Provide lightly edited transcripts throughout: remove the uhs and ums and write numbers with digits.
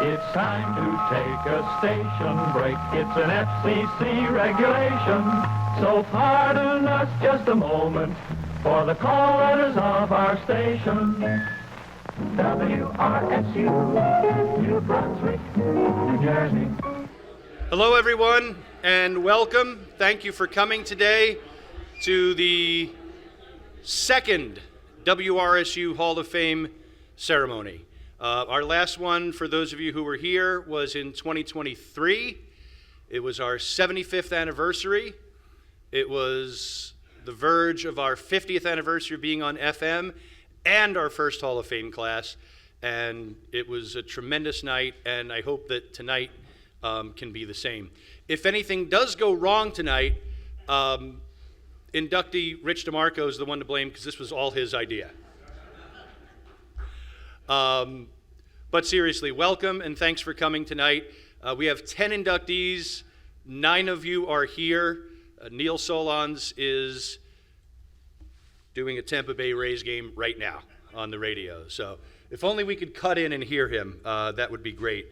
It's time to take a station break. It's an FCC regulation. So pardon us just a moment for the call letters of our station. WRSU, New Brunswick, New Jersey. Hello everyone and welcome. Thank you for coming today to the second WRSU Hall of Fame ceremony. Our last one, for those of you who were here, was in 2023. It was our 75th anniversary. It was the verge of our 50th anniversary of being on FM and our first Hall of Fame class. And it was a tremendous night, and I hope that tonight can be the same. If anything does go wrong tonight, inductee Rich DeMarco is the one to blame because this was all his idea. But seriously, welcome and thanks for coming tonight. We have 10 inductees, 9 of you are here. Neil Solondz is doing a Tampa Bay Rays game right now on the radio. So if only we could cut in and hear him, that would be great.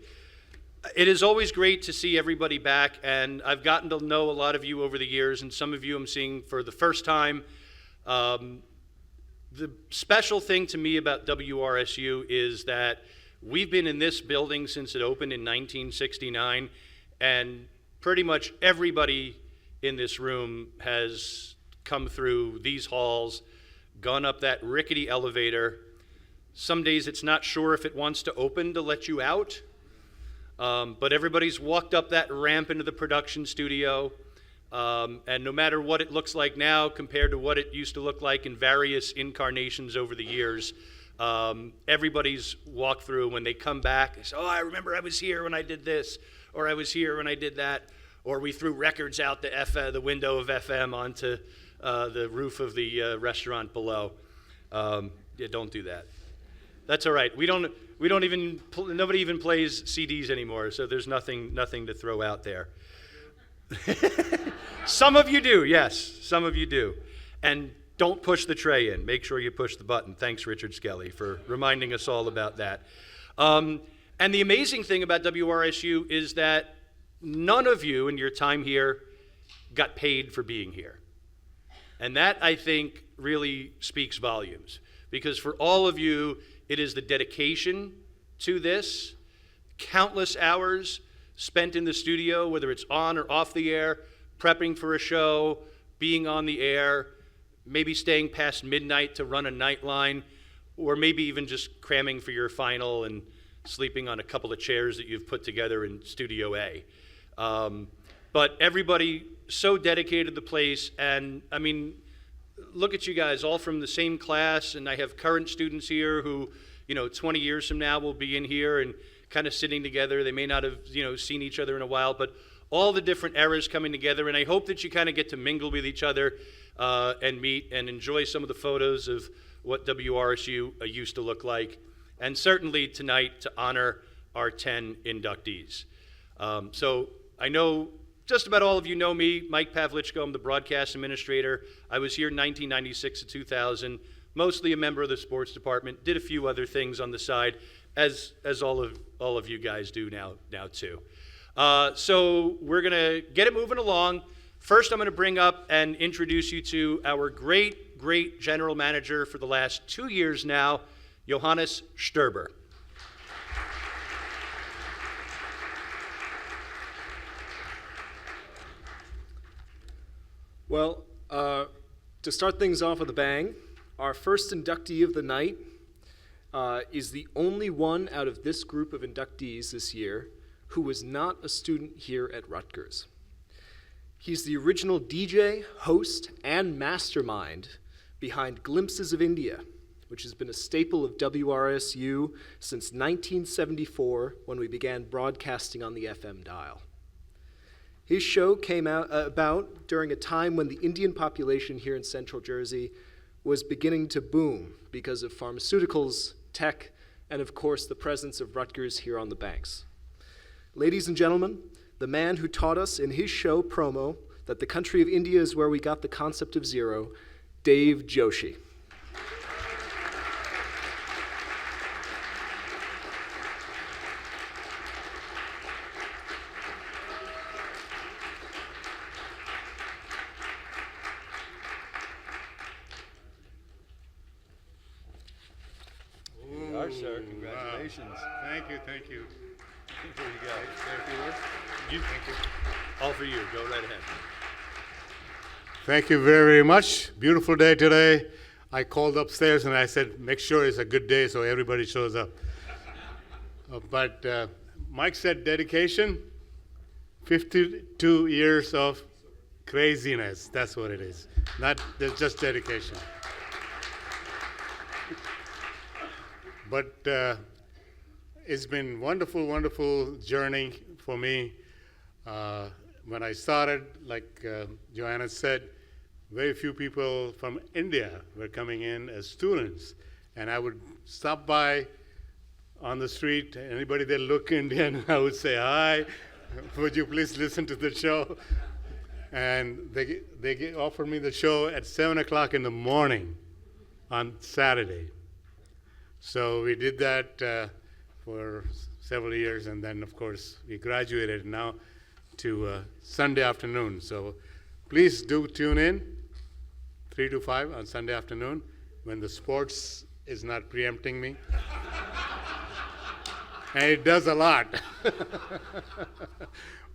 It is always great to see everybody back, and I've gotten to know a lot of you over the years, and some of you I'm seeing for the first time. The special thing to me about WRSU is that we've been in this building since it opened in 1969, and pretty much everybody in this room has come through these halls, gone up that rickety elevator. Some days it's not sure if it wants to open to let you out, but everybody's walked up that ramp into the production studio. And no matter what it looks like now compared to what it used to look like in various incarnations over the years, everybody's walked through. When they come back, they say, oh, I remember I was here when I did this, or I was here when I did that, or we threw records out the window of FM onto the roof of the restaurant below. Yeah, don't do that. That's all right. Nobody even plays CDs anymore, so there's nothing to throw out there. Some of you do, yes, some of you do. And don't push the tray in. Make sure you push the button. Thanks, Richard Skelly, for reminding us all about that. And the amazing thing about WRSU is that none of you in your time here got paid for being here. And that, I think, really speaks volumes. Because for all of you, it is the dedication to this, countless hours spent in the studio, whether it's on or off the air, prepping for a show, being on the air, maybe staying past midnight to run a nightline, or maybe even just cramming for your final and sleeping on a couple of chairs that you've put together in Studio A. But everybody so dedicated to the place, and I mean, look at you guys, all from the same class, and I have current students here who, 20 years from now will be in here and kind of sitting together. They may not have, seen each other in a while, but all the different eras coming together, and I hope that you kind of get to mingle with each other and meet and enjoy some of the photos of what WRSU used to look like, and certainly tonight to honor our 10 inductees. So I know just about all of you know me, Mike Pavlichko. I'm the broadcast administrator. I was here in 1996 to 2000, mostly a member of the sports department, did a few other things on the side, as all of you guys do now too. So we're gonna get it moving along. First, I'm gonna bring up and introduce you to our great general manager for the last 2 years now, Johannes Stoeber. Well, to start things off with a bang, our first inductee of the night is the only one out of this group of inductees this year who was not a student here at Rutgers. He's the original DJ, host, and mastermind behind Glimpses of India, which has been a staple of WRSU since 1974 when we began broadcasting on the FM dial. His show came about during a time when the Indian population here in Central Jersey was beginning to boom because of pharmaceuticals, tech, and of course the presence of Rutgers here on the banks. Ladies and gentlemen, the man who taught us in his show promo that the country of India is where we got the concept of zero, Dave Joshi. course, sir. Congratulations. Wow. Thank you, thank you. There you go. Thank you. All for you. Go right ahead. Thank you very much. Beautiful day today. I called upstairs and I said, make sure it's a good day so everybody shows up. But Mike said dedication, 52 years of craziness. That's what it is. Not just dedication. But it's been wonderful, wonderful journey for me. When I started, like Johannes said, very few people from India were coming in as students. And I would stop by on the street, anybody that looked Indian, I would say, hi, would you please listen to the show? And they offered me the show at 7 o'clock in the morning on Saturday. So we did that for several years, and then, of course, we graduated now to Sunday afternoon. So please do tune in 3 to 5 on Sunday afternoon when the sports is not preempting me. And it does a lot.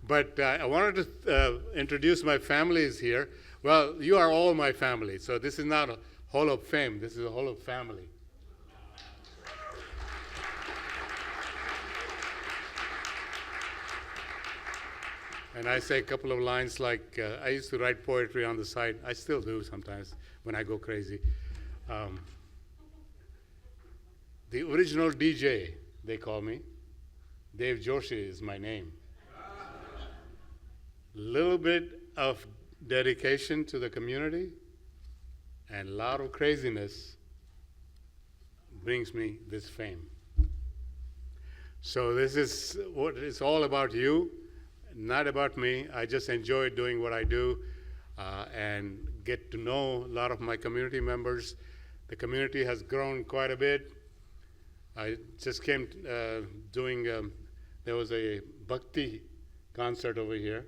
But I wanted to introduce my families here. Well, you are all my family, so this is not a Hall of Fame. This is a Hall of Family. And I say a couple of lines like, I used to write poetry on the side. I still do sometimes when I go crazy. The original DJ, they call me. Dave Joshi is my name. Little bit of dedication to the community and a lot of craziness brings me this fame. So this is what it's all about you, not about me. I just enjoy doing what I do and get to know a lot of my community members. The community has grown quite a bit. I just came there was a Bhakti concert over here,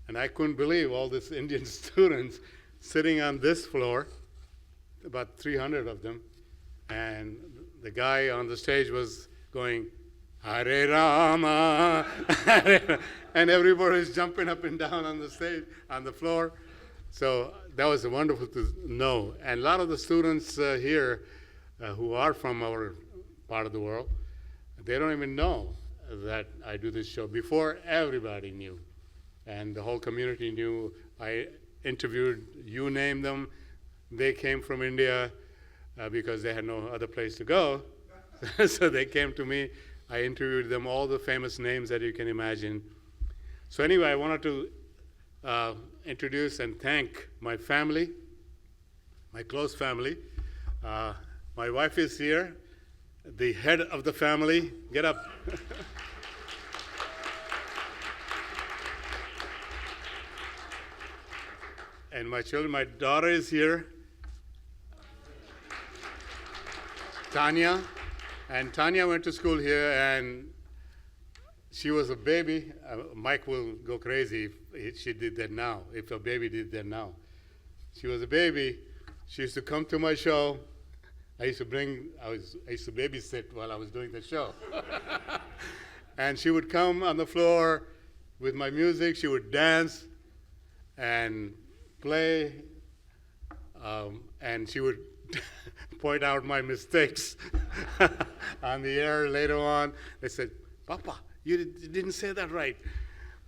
and I couldn't believe all these Indian students sitting on this floor, about 300 of them, and the guy on the stage was going, Hare Rama, and everybody was jumping up and down on the stage, on the floor. So that was wonderful to know. And a lot of the students here who are from our part of the world, they don't even know that I do this show. Before, everybody knew, and the whole community knew. I interviewed, you named them. They came from India because they had no other place to go. So they came to me. I interviewed them, all the famous names that you can imagine. So anyway, I wanted to introduce and thank my family, my close family. My wife is here, the head of the family. Get up. And my children, my daughter is here, Tanya. And Tanya went to school here, and she was a baby. Mike will go crazy if she did that now, if a baby did that now. She was a baby. She used to come to my show. I used to babysit while I was doing the show. And she would come on the floor with my music. She would dance and play, and she would point out my mistakes on the air later on. They said, Papa, you didn't say that right.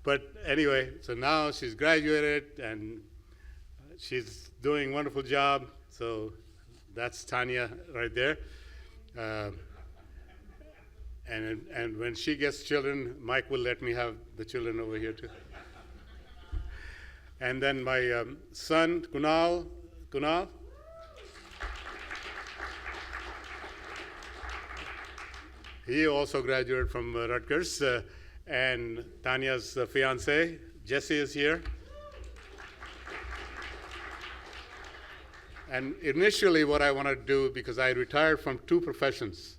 But anyway, so now she's graduated and she's doing a wonderful job. So that's Tanya right there. And when she gets children, Mike will let me have the children over here too. And then my son, Kunal. He also graduated from Rutgers. And Tanya's fiance, Jesse, is here. And initially what I wanted to do, because I retired from 2 professions.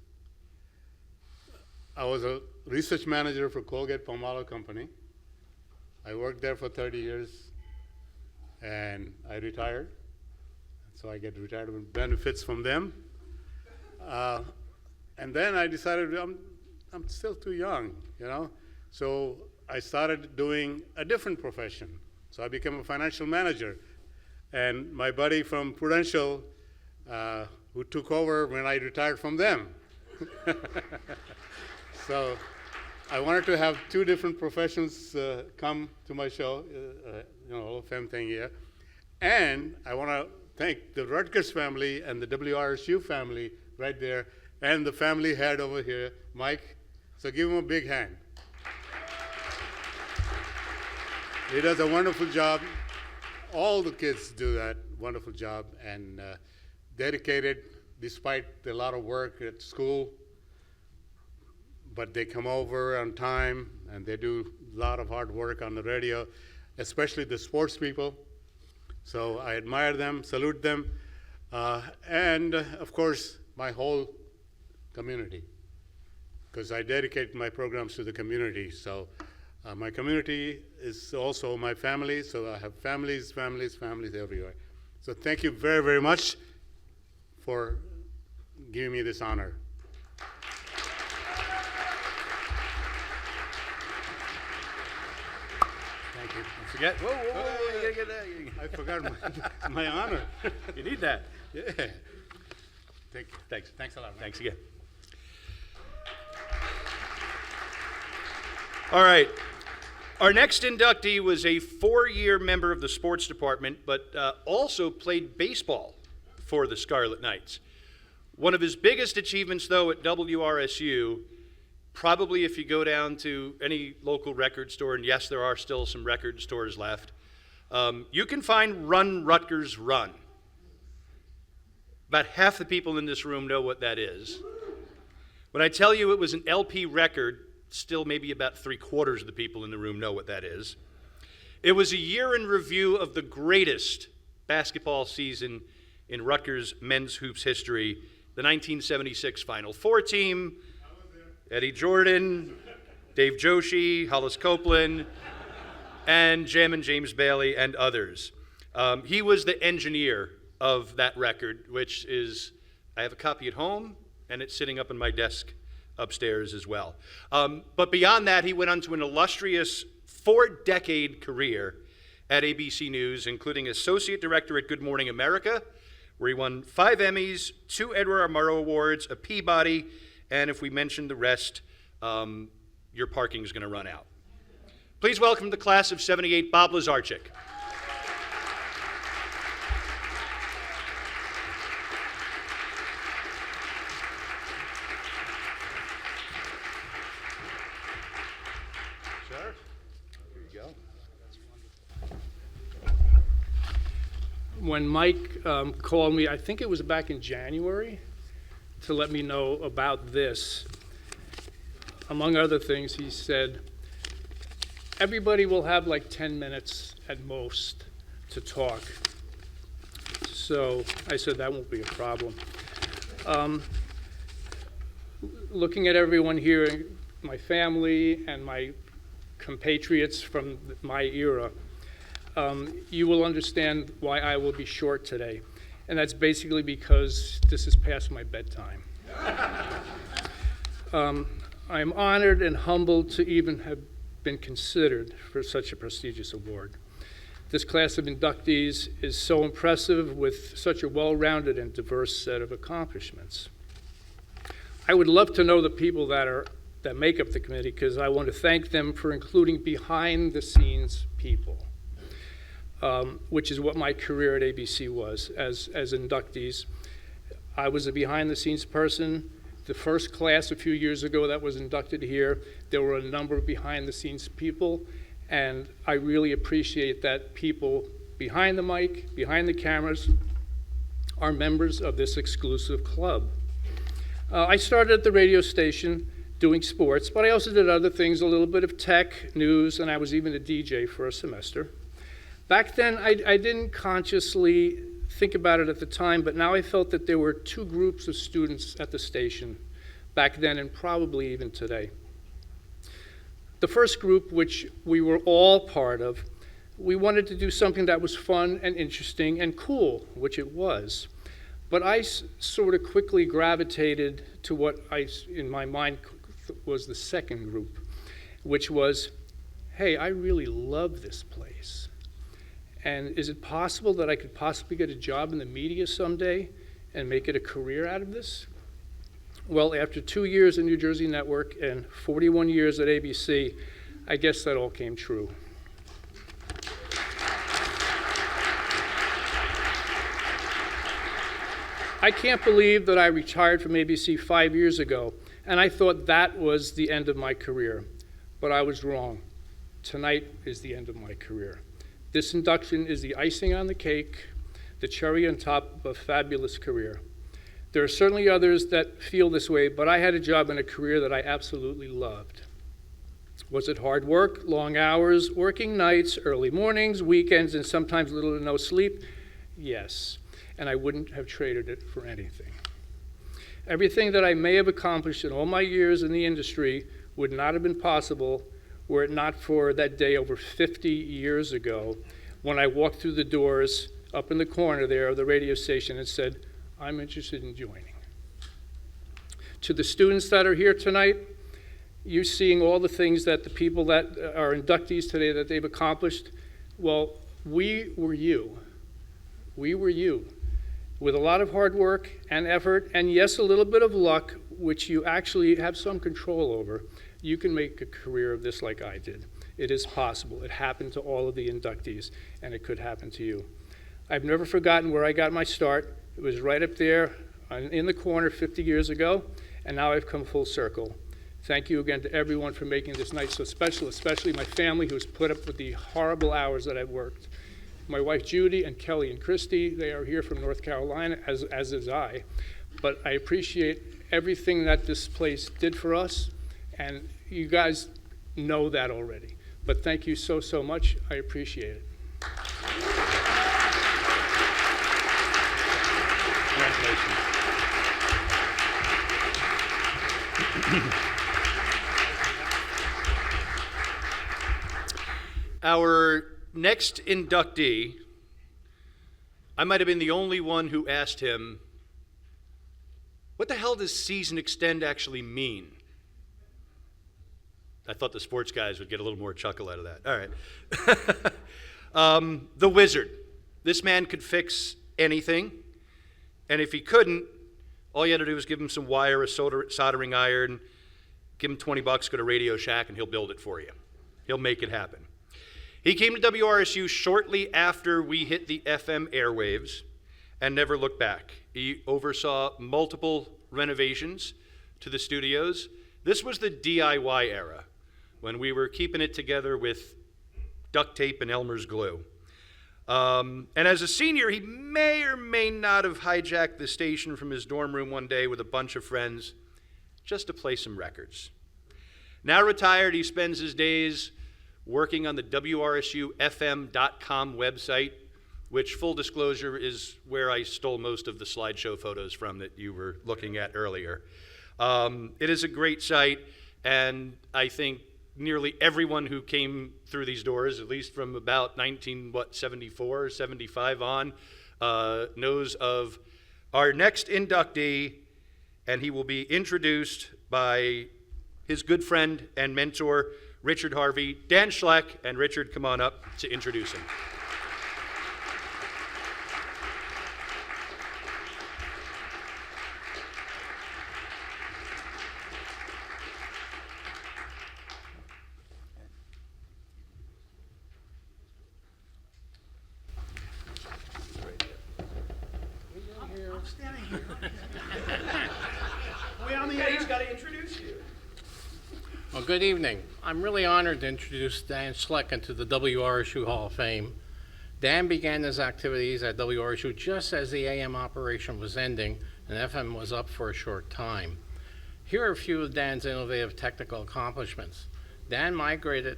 I was a research manager for Colgate-Palmolive Company. I worked there for 30 years, and I retired. So I get retirement benefits from them. And then I decided I'm still too young, you know? So I started doing a different profession. So I became a financial manager. And my buddy from Prudential, who took over when I retired from them. So I wanted to have two different professions come to my show, Hall of Fame thing here. And I want to thank the Rutgers family and the WRSU family right there, and the family head over here, Mike. So give him a big hand. He does a wonderful job. All the kids do that wonderful job, and dedicated despite a lot of work at school. But they come over on time, and they do a lot of hard work on the radio, especially the sports people. So I admire them, salute them, and of course, my whole community, because I dedicate my programs to the community. So my community is also my family, so I have families everywhere. So thank you very, very much for giving me this honor. Thank you. Don't forget. Whoa, you gotta get that. I forgot my honor. You need that. Yeah. Thank you. Thanks. Thanks a lot, man. Thanks again. All right. Our next inductee was a 4-year member of the sports department, but also played baseball for the Scarlet Knights. One of his biggest achievements, though, at WRSU, probably if you go down to any local record store, and yes, there are still some record stores left, you can find Run, Rutgers, Run. About half the people in this room know what that is. When I tell you it was an LP record, still maybe about 3/4 of the people in the room know what that is. It was a year in review of the greatest basketball season in Rutgers men's hoops history, the 1976 Final Four team, Eddie Jordan, Dave Joshi, Hollis Copeland, and Jammin' James Bailey, and others. He was the engineer of that record, which is, I have a copy at home, and it's sitting up in my desk upstairs as well. But beyond that, he went on to an illustrious 4-decade career at ABC News, including Associate Director at Good Morning America, where he won 5 Emmys, 2 Edward R. Murrow Awards, a Peabody, and if we mention the rest, your parking is going to run out. Please welcome the class of '78, Bob Lazarczyk. Sir, here you go. When Mike called me, I think it was back in January, to let me know about this, among other things, he said, everybody will have like 10 minutes at most to talk. So I said, that won't be a problem. Looking at everyone here, my family and my compatriots from my era, you will understand why I will be short today. And that's basically because this is past my bedtime. I am honored and humbled to even have been considered for such a prestigious award. This class of inductees is so impressive with such a well-rounded and diverse set of accomplishments. I would love to know the people that make up the committee, because I want to thank them for including behind-the-scenes people. Which is what my career at ABC was as inductees. I was a behind-the-scenes person. The first class a few years ago that was inducted here, there were a number of behind-the-scenes people, and I really appreciate that people behind the mic, behind the cameras, are members of this exclusive club. I started at the radio station doing sports, but I also did other things, a little bit of tech, news, and I was even a DJ for a semester. Back then, I didn't consciously think about it at the time, but now I felt that there were 2 groups of students at the station back then and probably even today. The first group, which we were all part of, we wanted to do something that was fun and interesting and cool, which it was. But I sort of quickly gravitated to what in my mind, was the second group, which was, hey, I really love this place. And is it possible that I could possibly get a job in the media someday and make it a career out of this? Well, after 2 years in New Jersey Network and 41 years at ABC, I guess that all came true. I can't believe that I retired from ABC 5 years ago, and I thought that was the end of my career. But I was wrong. Tonight is the end of my career. This induction is the icing on the cake, the cherry on top of a fabulous career. There are certainly others that feel this way, but I had a job and a career that I absolutely loved. Was it hard work, long hours, working nights, early mornings, weekends, and sometimes little to no sleep? Yes. And I wouldn't have traded it for anything. Everything that I may have accomplished in all my years in the industry would not have been possible were it not for that day over 50 years ago when I walked through the doors up in the corner there of the radio station and said, I'm interested in joining. To the students that are here tonight, you're seeing all the things that the people that are inductees today that they've accomplished. Well, we were you. We were you. With a lot of hard work and effort, and yes, a little bit of luck, which you actually have some control over, you can make a career of this like I did. It is possible. It happened to all of the inductees, and it could happen to you. I've never forgotten where I got my start. It was right up there in the corner 50 years ago, and now I've come full circle. Thank you again to everyone for making this night so special, especially my family who's put up with the horrible hours that I've worked. My wife Judy and Kelly and Christy, they are here from North Carolina, as is I. But I appreciate everything that this place did for us, and you guys know that already. But thank you so, so much. I appreciate it. Congratulations. Our next inductee, I might have been the only one who asked him, what the hell does season extend actually mean? I thought the sports guys would get a little more chuckle out of that. All right. The Wizard. This man could fix anything, and if he couldn't, all you had to do was give him some wire, a soldering iron, give him $20, go to Radio Shack, and he'll build it for you. He'll make it happen. He came to WRSU shortly after we hit the FM airwaves and never looked back. He oversaw multiple renovations to the studios. This was the DIY era, when we were keeping it together with duct tape and Elmer's glue. And as a senior, he may or may not have hijacked the station from his dorm room one day with a bunch of friends just to play some records. Now retired, he spends his days working on the WRSUFM.com website, which, full disclosure, is where I stole most of the slideshow photos from that you were looking at earlier. It is a great site, and I think nearly everyone who came through these doors, at least from about 1974, 75 on, knows of our next inductee, and he will be introduced by his good friend and mentor, Richard Harvey. Dan Schleck and Richard, come on up to introduce him. Well, good evening. I'm really honored to introduce Dan Schleck into the WRSU Hall of Fame. Dan began his activities at WRSU just as the AM operation was ending and FM was up for a short time. Here are a few of Dan's innovative technical accomplishments. Dan migrated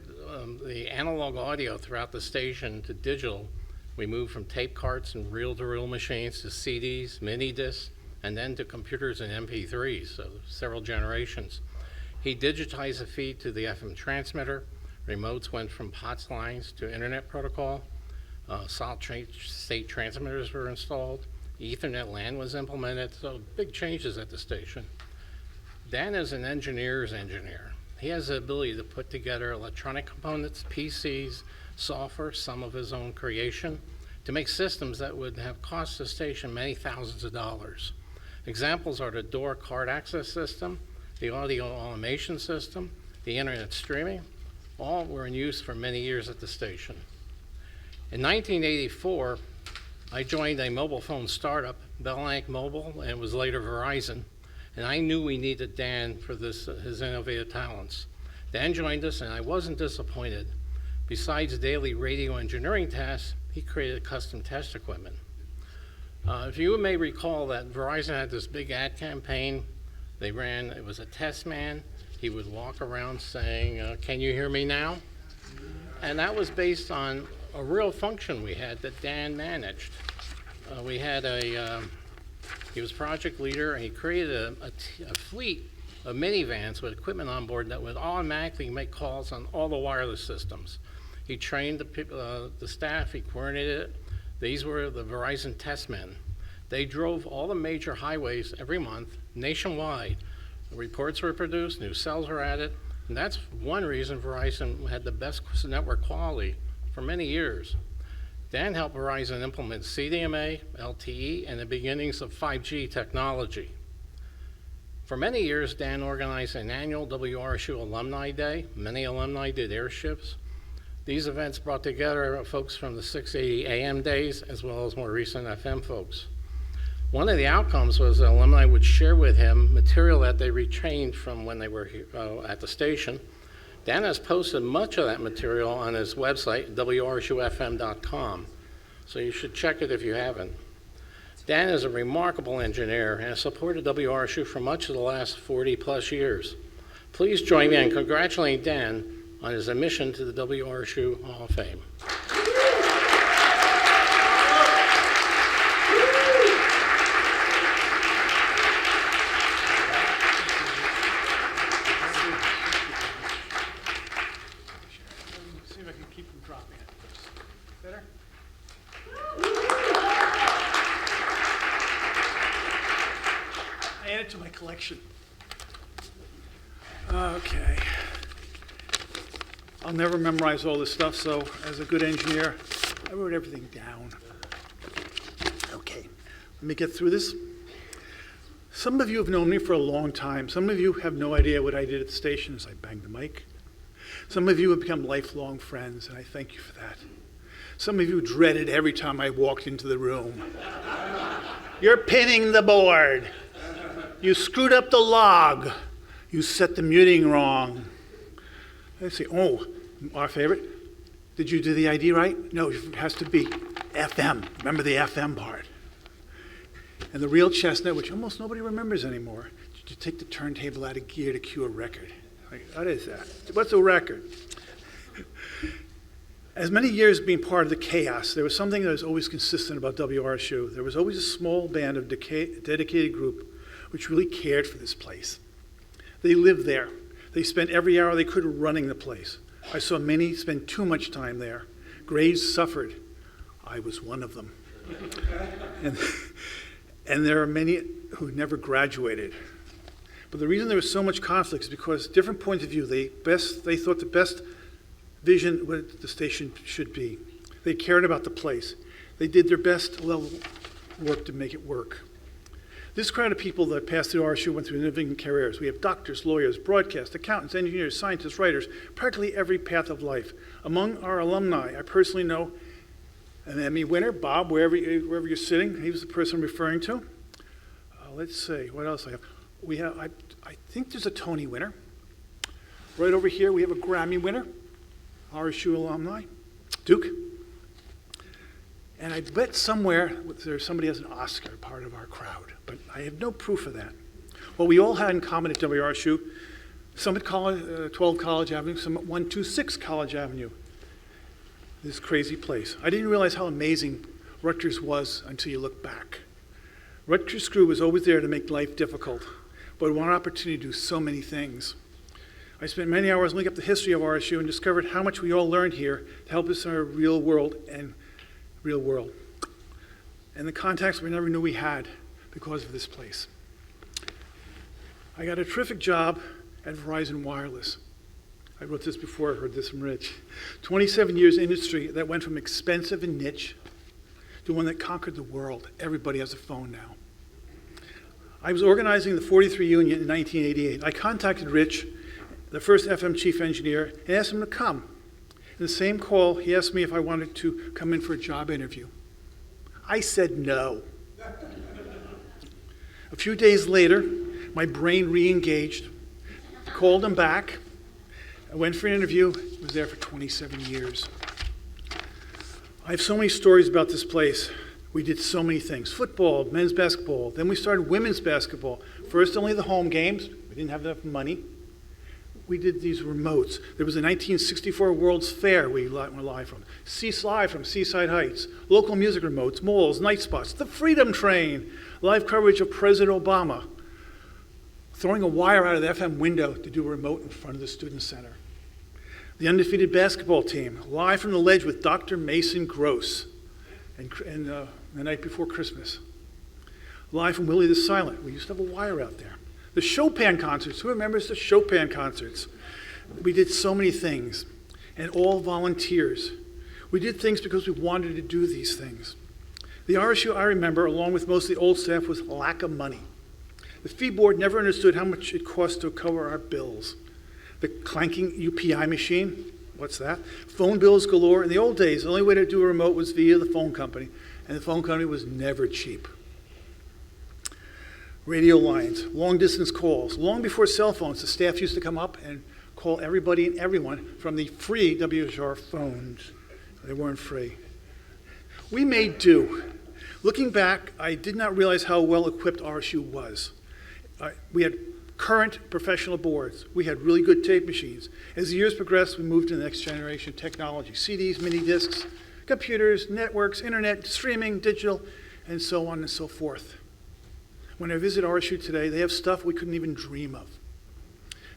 the analog audio throughout the station to digital. We moved from tape carts and reel-to-reel machines to CDs, mini discs, and then to computers and MP3s, so several generations. He digitized the feed to the FM transmitter. Remotes went from POTS lines to internet protocol. Solid state transmitters were installed. Ethernet LAN was implemented, so big changes at the station. Dan is an engineer's engineer. He has the ability to put together electronic components, PCs, software, some of his own creation, to make systems that would have cost the station many thousands of dollars. Examples are the door card access system, the audio automation system, the internet streaming. All were in use for many years at the station. In 1984, I joined a mobile phone startup, Bell Mobile, and it was later Verizon, and I knew we needed Dan for his innovative talents. Dan joined us, and I wasn't disappointed. Besides daily radio engineering tasks, he created custom test equipment. If you may recall that Verizon had this big ad campaign they ran, it was a test man. He would walk around saying, "Can you hear me now?" And that was based on a real function we had that Dan managed. We had he was project leader, and he created a fleet of minivans with equipment on board that would automatically make calls on all the wireless systems. He trained the staff, he coordinated it. These were the Verizon test men. They drove all the major highways every month, nationwide. The reports were produced, new cells were added, and that's one reason Verizon had the best network quality for many years. Dan helped Verizon implement CDMA, LTE, and the beginnings of 5G technology. For many years, Dan organized an annual WRSU Alumni Day. Many alumni did airships. These events brought together folks from the 680 AM days as well as more recent FM folks. One of the outcomes was that alumni would share with him material that they retained from when they were at the station. Dan has posted much of that material on his website, WRSUFM.com, so you should check it if you haven't. Dan is a remarkable engineer and has supported WRSU for much of the last 40 plus years. Please join me in congratulating Dan on his admission to the WRSU Hall of Fame. See if I can keep from dropping it. Better? I added to my collection. Okay. I'll never memorize all this stuff, so as a good engineer, I wrote everything down. Okay, let me get through this. Some of you have known me for a long time. Some of you have no idea what I did at the station as I banged the mic. Some of you have become lifelong friends, and I thank you for that. Some of you dreaded every time I walked into the room. You're pinning the board. You screwed up the log. You set the muting wrong. I say, oh, our favorite, did you do the ID right? No, it has to be FM. Remember the FM part. And the real chestnut, which almost nobody remembers anymore, did you take the turntable out of gear to cue a record? Like, what is that? What's a record? As many years being part of the chaos, there was something that was always consistent about WRSU. There was always a small band of dedicated group which really cared for this place. They lived there. They spent every hour they could running the place. I saw many spend too much time there. Grades suffered. I was one of them. And there are many who never graduated. But the reason there was so much conflict is because different points of view, they thought the best vision what the station should be. They cared about the place. They did their best level work to make it work. This crowd of people that passed through RSU went through living careers. We have doctors, lawyers, broadcast, accountants, engineers, scientists, writers, practically every path of life. Among our alumni, I personally know an Emmy winner, Bob, wherever you're sitting. He was the person I'm referring to. Let's see, what else I have? I think there's a Tony winner. Right over here, we have a Grammy winner, RSU alumni, Duke. And I bet somewhere there's somebody has an Oscar, part of our crowd, but I have no proof of that. What we all had in common at WRSU, some at 12 College Avenue, some at 126 College Avenue. This crazy place. I didn't realize how amazing Rutgers was until you look back. Rutgers crew was always there to make life difficult, but one opportunity to do so many things. I spent many hours looking up the history of RSU and discovered how much we all learned here to help us in our real world. and the contacts we never knew we had because of this place. I got a terrific job at Verizon Wireless. I wrote this before I heard this from Rich. 27 years industry that went from expensive and niche to one that conquered the world. Everybody has a phone now. I was organizing the 43 union in 1988. I contacted Rich, the first FM chief engineer, and asked him to come. In the same call, he asked me if I wanted to come in for a job interview. I said no. A few days later, my brain re-engaged, called him back. I went for an interview, was there for 27 years. I have so many stories about this place. We did so many things. Football, men's basketball, then we started women's basketball. First only the home games, we didn't have enough money. We did these remotes. There was a 1964 World's Fair we went live from. Live from Seaside Heights. Local music remotes, malls, night spots, the Freedom Train, live coverage of President Obama. Throwing a wire out of the FM window to do a remote in front of the Student Center. The undefeated basketball team, live from the ledge with Dr. Mason Gross, and the night before Christmas. Live from Willie the Silent. We used to have a wire out there. The Chopin concerts. Who remembers the Chopin concerts? We did so many things, and all volunteers. We did things because we wanted to do these things. The RSU, I remember, along with most of the old staff, was lack of money. The fee board never understood how much it cost to cover our bills. The clanking UPI machine, what's that? Phone bills galore. In the old days, the only way to do a remote was via the phone company, and the phone company was never cheap. Radio lines, long distance calls. Long before cell phones, the staff used to come up and call everybody and everyone from the free WHR phones. They weren't free. We made do. Looking back, I did not realize how well equipped RSU was. We had current professional boards. We had really good tape machines. As the years progressed, we moved to the next generation technology. CDs, mini discs, computers, networks, internet, streaming, digital, and so on and so forth. When I visit RSU today, they have stuff we couldn't even dream of.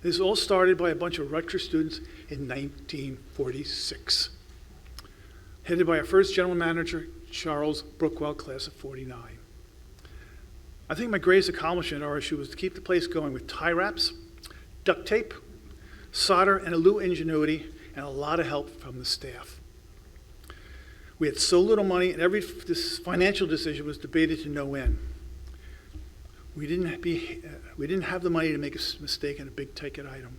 This all started by a bunch of Rutgers students in 1946, headed by our first general manager, Charles Brookwell, class of 49. I think my greatest accomplishment at RSU was to keep the place going with tie wraps, duct tape, solder, and a little ingenuity, and a lot of help from the staff. We had so little money, and every financial decision was debated to no end. We didn't have the money to make a mistake in a big ticket item.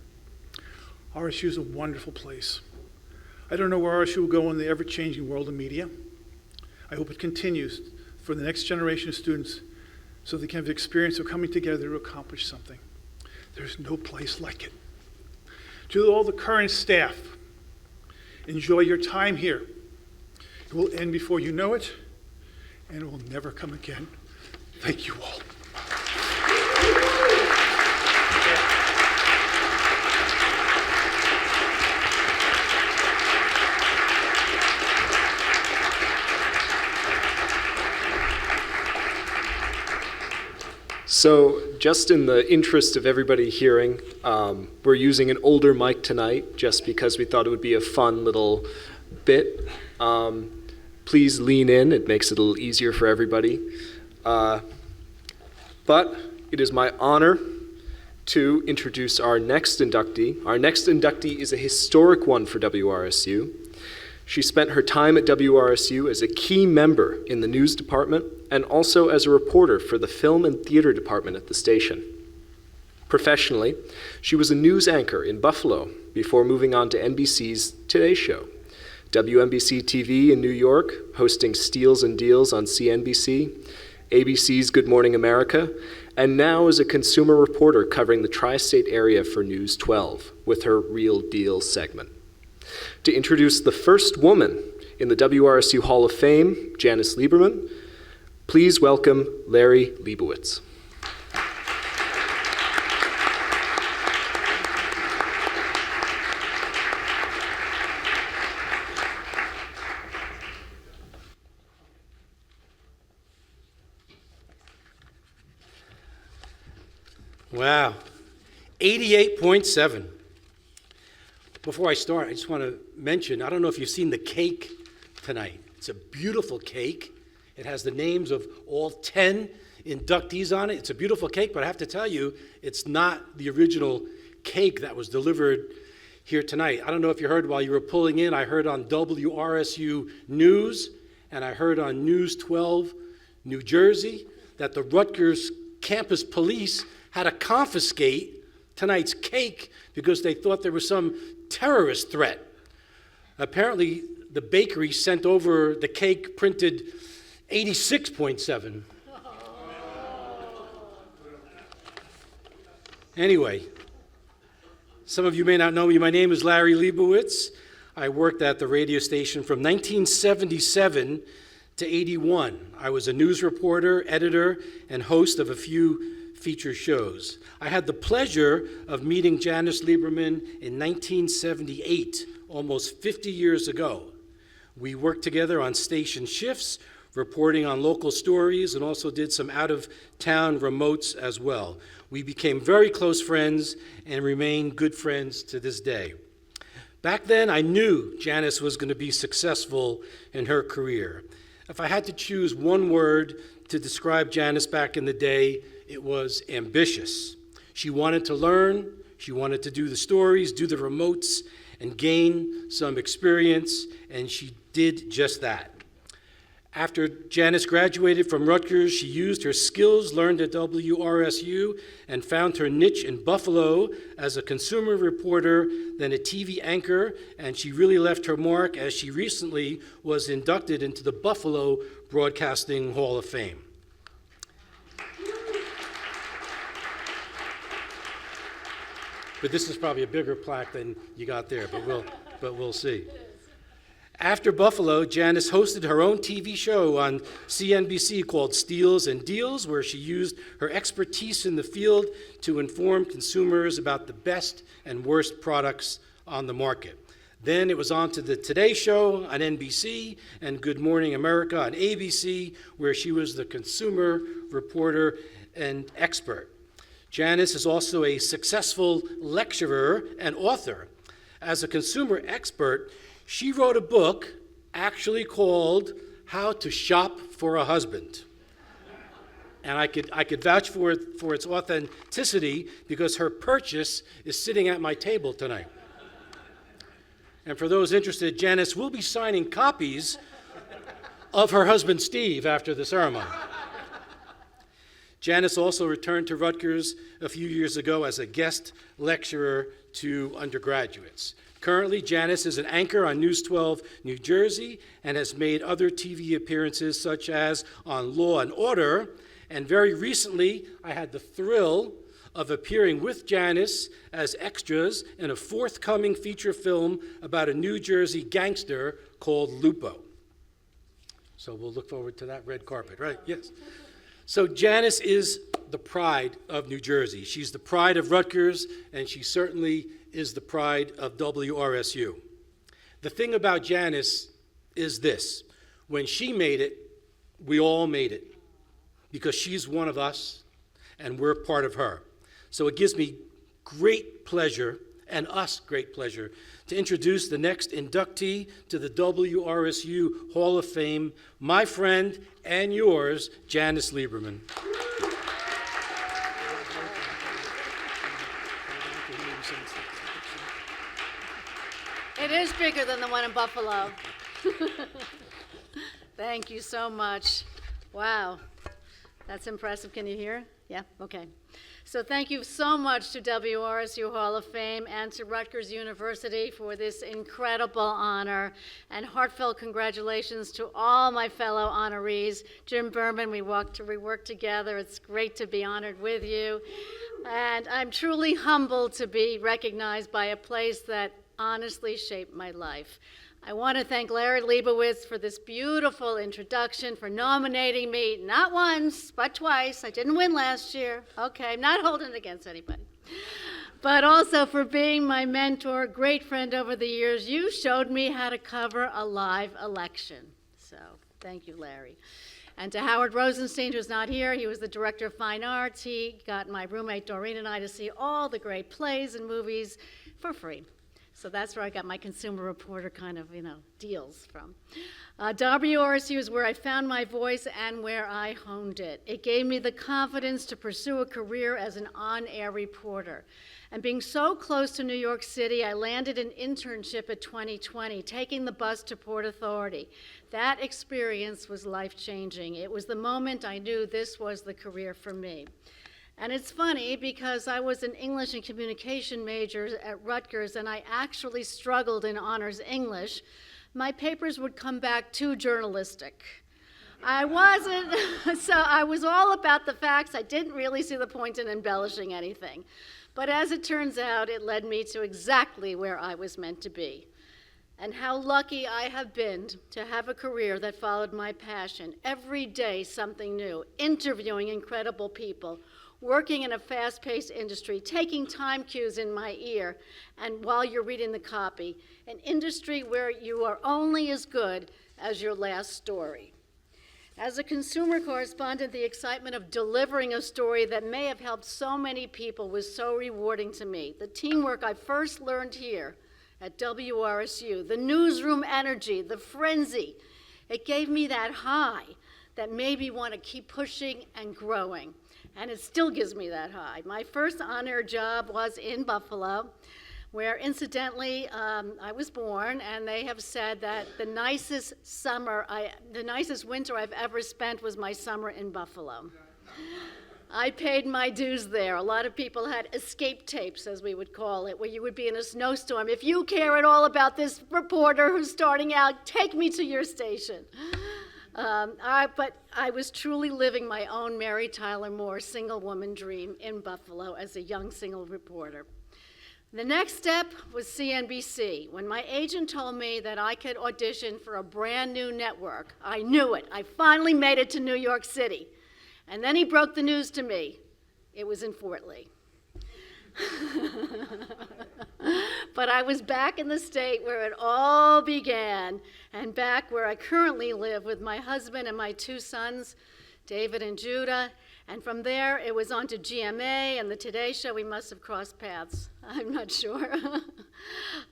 RSU is a wonderful place. I don't know where RSU will go in the ever-changing world of media. I hope it continues for the next generation of students so they can have the experience of coming together to accomplish something. There's no place like it. To all the current staff, enjoy your time here. It will end before you know it, and it will never come again. Thank you all. So just in the interest of everybody hearing, we're using an older mic tonight just because we thought it would be a fun little bit. Please lean in. It makes it a little easier for everybody. But it is my honor to introduce our next inductee. Our next inductee is a historic one for WRSU. She spent her time at WRSU as a key member in the news department and also as a reporter for the film and theater department at the station. Professionally, she was a news anchor in Buffalo before moving on to NBC's Today Show, WNBC TV in New York, hosting Steals and Deals on CNBC, ABC's Good Morning America, and now is a consumer reporter covering the tri-state area for News 12 with her Real Deal segment. To introduce the first woman in the WRSU Hall of Fame, Janice Lieberman, please welcome Larry Leibowitz. Wow, 88.7. Before I start, I just want to mention, I don't know if you've seen the cake tonight. It's a beautiful cake. It has the names of all 10 inductees on it. It's a beautiful cake, but I have to tell you, it's not the original cake that was delivered here tonight. I don't know if you heard while you were pulling in, I heard on WRSU News, and I heard on News 12, New Jersey, that the Rutgers campus police had to confiscate tonight's cake because they thought there was some terrorist threat. Apparently, the bakery sent over the cake printed 86.7. Anyway, some of you may not know me. My name is Larry Liebowitz. I worked at the radio station from 1977 to 81. I was a news reporter, editor, and host of a few feature shows. I had the pleasure of meeting Janice Lieberman in 1978, almost 50 years ago. We worked together on station shifts, reporting on local stories, and also did some out-of-town remotes as well. We became very close friends and remain good friends to this day. Back then, I knew Janice was going to be successful in her career. If I had to choose one word to describe Janice back in the day, it was ambitious. She wanted to learn, she wanted to do the stories, do the remotes, and gain some experience, and she did just that. After Janice graduated from Rutgers, she used her skills learned at WRSU and found her niche in Buffalo as a consumer reporter, then a TV anchor, and she really left her mark as she recently was inducted into the Buffalo Broadcasting Hall of Fame. But this is probably a bigger plaque than you got there, but we'll see. After Buffalo, Janice hosted her own TV show on CNBC called SCILS and Deals, where she used her expertise in the field to inform consumers about the best and worst products on the market. Then it was on to the Today Show on NBC and Good Morning America on ABC, where she was the consumer reporter and expert. Janice is also a successful lecturer and author. As a consumer expert, she wrote a book actually called How to Shop for a Husband. And I could vouch for its authenticity because her purchase is sitting at my table tonight. And for those interested, Janice will be signing copies of her husband Steve after the ceremony. Janice also returned to Rutgers a few years ago as a guest lecturer to undergraduates. Currently, Janice is an anchor on News 12 New Jersey and has made other TV appearances such as on Law and Order. And very recently, I had the thrill of appearing with Janice as extras in a forthcoming feature film about a New Jersey gangster called Lupo. So we'll look forward to that red carpet, right? Yes. So Janice is the pride of New Jersey. She's the pride of Rutgers, and she certainly is the pride of WRSU. The thing about Janice is this: when she made it, we all made it, because she's one of us, and we're part of her. So it gives me great pleasure, and us great pleasure, to introduce the next inductee to the WRSU Hall of Fame, my friend and yours, Janice Lieberman. It is bigger than the one in Buffalo. Thank you so much. Wow, that's impressive. Can you hear? Yeah, okay. So thank you so much to WRSU Hall of Fame and to Rutgers University for this incredible honor, and heartfelt congratulations to all my fellow honorees. Jim Berman, we worked together. It's great to be honored with you. And I'm truly humbled to be recognized by a place that honestly shaped my life. I want to thank Larry Liebowitz for this beautiful introduction, for nominating me not once, but twice. I didn't win last year. Okay, I'm not holding it against anybody. But also for being my mentor, great friend over the years. You showed me how to cover a live election. So thank you, Larry. And to Howard Rosenstein, who's not here, he was the director of fine arts. He got my roommate Doreen and I to see all the great plays and movies for free. So that's where I got my consumer reporter kind of, deals from. WRSU is where I found my voice and where I honed it. It gave me the confidence to pursue a career as an on-air reporter. And being so close to New York City, I landed an internship at 2020, taking the bus to Port Authority. That experience was life-changing. It was the moment I knew this was the career for me. And it's funny because I was an English and communication major at Rutgers, and I actually struggled in honors English. My papers would come back too journalistic. I wasn't, so I was all about the facts. I didn't really see the point in embellishing anything. But as it turns out, it led me to exactly where I was meant to be. And how lucky I have been to have a career that followed my passion. Every day, something new, interviewing incredible people, working in a fast-paced industry, taking time cues in my ear, and while you're reading the copy, an industry where you are only as good as your last story. As a consumer correspondent, the excitement of delivering a story that may have helped so many people was so rewarding to me. The teamwork I first learned here at WRSU, the newsroom energy, the frenzy, it gave me that high that made me want to keep pushing and growing. And it still gives me that high. My first on-air job was in Buffalo, where incidentally I was born, and they have said that the nicest winter I've ever spent was my summer in Buffalo. I paid my dues there. A lot of people had escape tapes, as we would call it, where you would be in a snowstorm. If you care at all about this reporter who's starting out, take me to your station. But I was truly living my own Mary Tyler Moore single woman dream in Buffalo as a young single reporter. The next step was CNBC. When my agent told me that I could audition for a brand new network, I knew it. I finally made it to New York City. And then he broke the news to me. It was in Fort Lee. But I was back in the state where it all began, and back where I currently live with my husband and my two sons, David and Judah. And from there, it was on to GMA and the Today Show. We must have crossed paths. I'm not sure.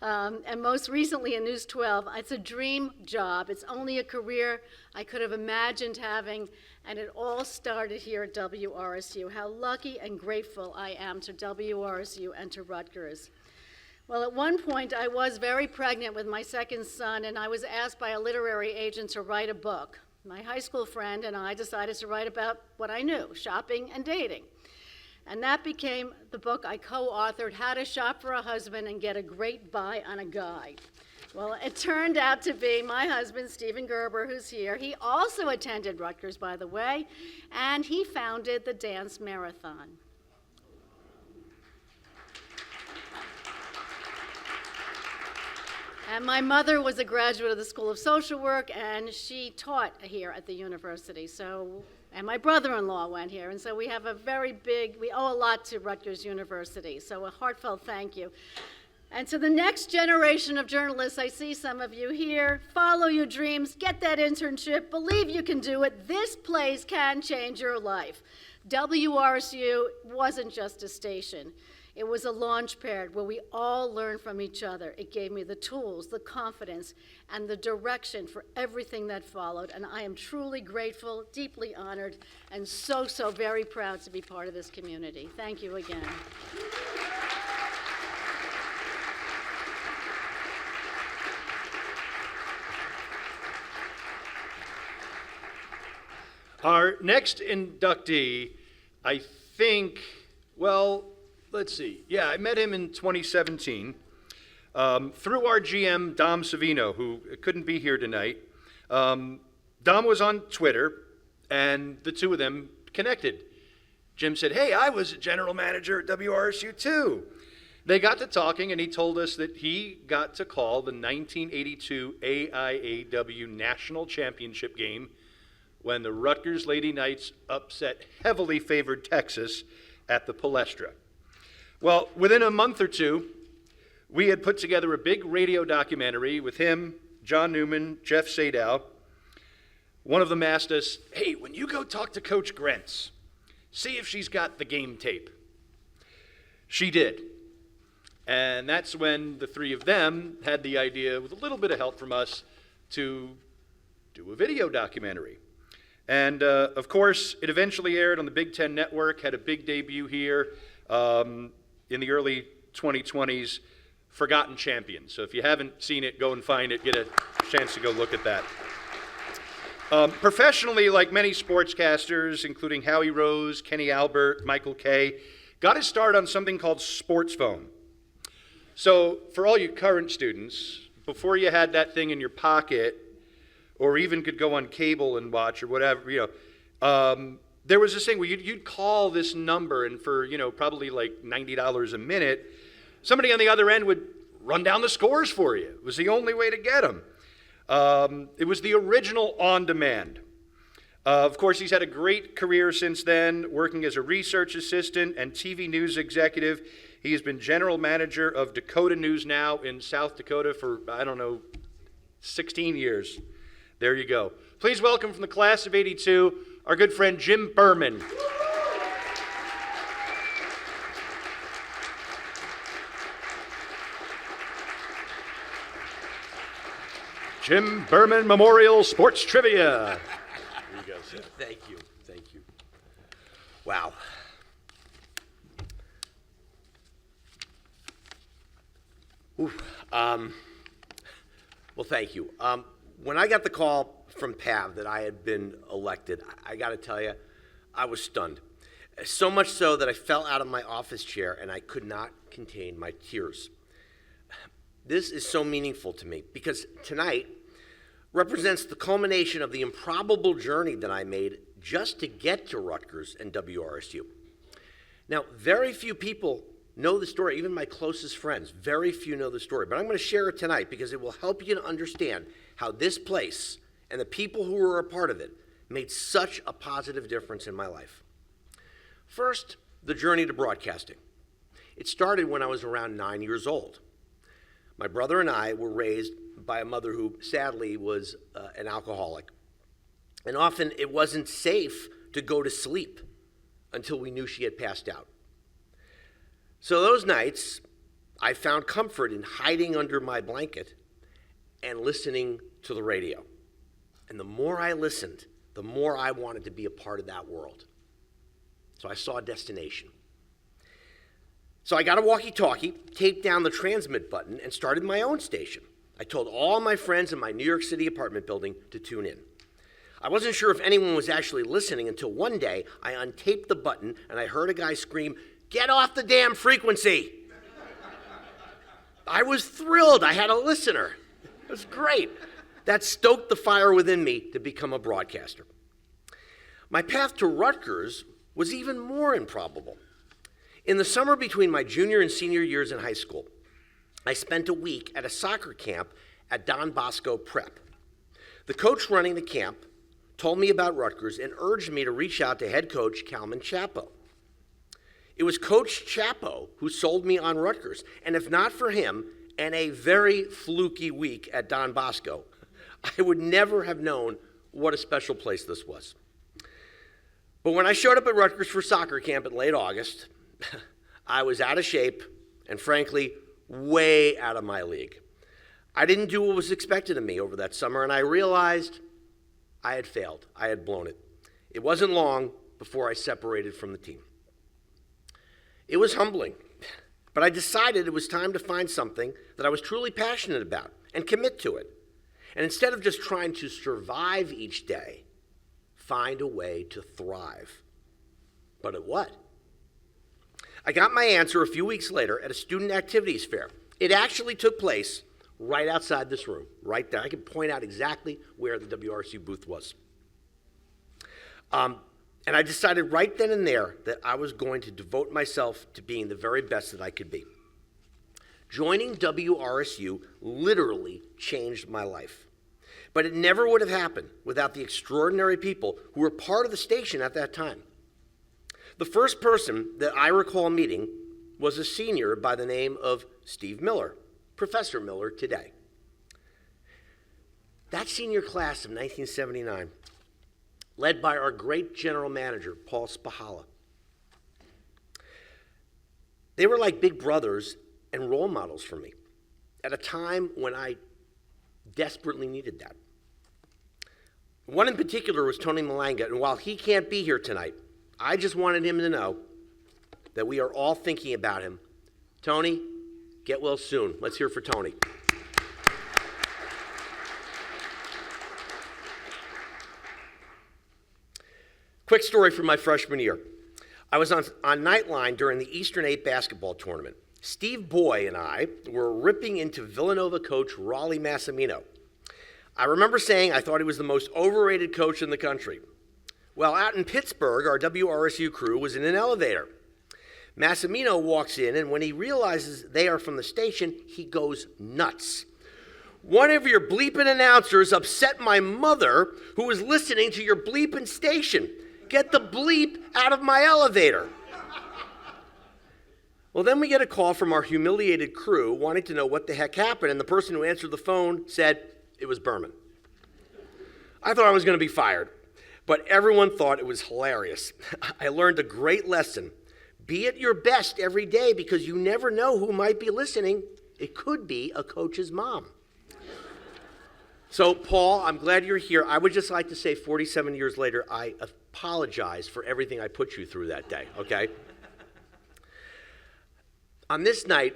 And most recently in News 12. It's a dream job. It's only a career I could have imagined having, and it all started here at WRSU. How lucky and grateful I am to WRSU and to Rutgers. Well, at one point, I was very pregnant with my second son, and I was asked by a literary agent to write a book. My high school friend and I decided to write about what I knew, shopping and dating. And that became the book I co-authored, How to Shop for a Husband and Get a Great Buy on a Guy. Well, it turned out to be my husband, Stephen Gerber, who's here. He also attended Rutgers, by the way, and he founded the Dance Marathon. And my mother was a graduate of the School of Social Work, and she taught here at the university. And my brother-in-law went here, and so we have we owe a lot to Rutgers University, so a heartfelt thank you. And to the next generation of journalists, I see some of you here. Follow your dreams, get that internship, believe you can do it. This place can change your life. WRSU wasn't just a station. It was a launch pad where we all learned from each other. It gave me the tools, the confidence, and the direction for everything that followed. And I am truly grateful, deeply honored, and so very proud to be part of this community. Thank you again. Our next inductee, I think, well, let's see. Yeah, I met him in 2017 through our GM, Dom Savino, who couldn't be here tonight. Dom was on Twitter, and the two of them connected. Jim said, hey, I was a general manager at WRSU too. They got to talking, and he told us that he got to call the 1982 AIAW National Championship game when the Rutgers Lady Knights upset heavily favored Texas at the Palestra. Well, within a month or two, we had put together a big radio documentary with him, John Newman, Jeff Sadow. One of them asked us, hey, when you go talk to Coach Grentz, see if she's got the game tape. She did. And that's when the three of them had the idea, with a little bit of help from us, to do a video documentary. And of course, it eventually aired on the Big Ten Network, had a big debut here in the early 2020s, Forgotten Champions. So if you haven't seen it, go and find it, get a chance to go look at that. Professionally, like many sportscasters, including Howie Rose, Kenny Albert, Michael Kay, got his start on something called Sports Phone. So for all you current students, before you had that thing in your pocket, or even could go on cable and watch or whatever, there was this thing where you'd call this number, and for, probably like $90 a minute, somebody on the other end would run down the scores for you. It was the only way to get them. It was the original on-demand. Of course, he's had a great career since then, working as a research assistant and TV news executive. He has been general manager of Dakota News Now in South Dakota for, 16 years. There you go. Please welcome from the class of '82, our good friend Jim Berman. Jim Berman Memorial Sports Trivia. Here you go, sir. Thank you. Wow. Well, thank you. When I got the call from Pav that I had been elected, I got to tell you, I was stunned. So much so that I fell out of my office chair and I could not contain my tears. This is so meaningful to me because tonight represents the culmination of the improbable journey that I made just to get to Rutgers and WRSU. Now, very few people know the story, even my closest friends, very few know the story, but I'm going to share it tonight because it will help you to understand how this place and the people who were a part of it made such a positive difference in my life. First, the journey to broadcasting. It started when I was around 9 years old. My brother and I were raised by a mother who sadly was an alcoholic. And often it wasn't safe to go to sleep until we knew she had passed out. So those nights, I found comfort in hiding under my blanket and listening to the radio. And the more I listened, the more I wanted to be a part of that world. So I saw a destination. So I got a walkie-talkie, taped down the transmit button, and started my own station. I told all my friends in my New York City apartment building to tune in. I wasn't sure if anyone was actually listening until one day I untaped the button and I heard a guy scream, "Get off the damn frequency!" I was thrilled. I had a listener. It was great. That stoked the fire within me to become a broadcaster. My path to Rutgers was even more improbable. In the summer between my junior and senior years in high school, I spent a week at a soccer camp at Don Bosco Prep. The coach running the camp told me about Rutgers and urged me to reach out to head coach Calman Chapo. It was Coach Chapo who sold me on Rutgers, and if not for him and a very fluky week at Don Bosco, I would never have known what a special place this was. But when I showed up at Rutgers for soccer camp in late August, I was out of shape and frankly, way out of my league. I didn't do what was expected of me over that summer, and I realized I had failed. I had blown it. It wasn't long before I separated from the team. It was humbling, but I decided it was time to find something that I was truly passionate about and commit to it. And instead of just trying to survive each day, find a way to thrive. But at what? I got my answer a few weeks later at a student activities fair. It actually took place right outside this room, right there. I can point out exactly where the WRSU booth was. And I decided right then and there that I was going to devote myself to being the very best that I could be. Joining WRSU literally changed my life. But it never would have happened without the extraordinary people who were part of the station at that time. The first person that I recall meeting was a senior by the name of Steve Miller, Professor Miller today. That senior class of 1979, led by our great general manager, Paul Spahala. They were like big brothers and role models for me at a time when I desperately needed that. One in particular was Tony Malanga, and while he can't be here tonight, I just wanted him to know that we are all thinking about him. Tony, get well soon. Let's hear for Tony. Quick story from my freshman year. I was on Nightline during the Eastern 8 basketball tournament. Steve Boy and I were ripping into Villanova coach Raleigh Massimino. I remember saying I thought he was the most overrated coach in the country. Well, out in Pittsburgh, our WRSU crew was in an elevator. Massimino walks in, and when he realizes they are from the station, he goes nuts. One of your bleeping announcers upset my mother, who was listening to your bleeping station. Get the bleep out of my elevator. Well, then we get a call from our humiliated crew wanting to know what the heck happened, and the person who answered the phone said it was Berman. I thought I was going to be fired, but everyone thought it was hilarious. I learned a great lesson. Be at your best every day because you never know who might be listening. It could be a coach's mom. So, Paul, I'm glad you're here. I would just like to say 47 years later, I apologize for everything I put you through that day, okay? On this night,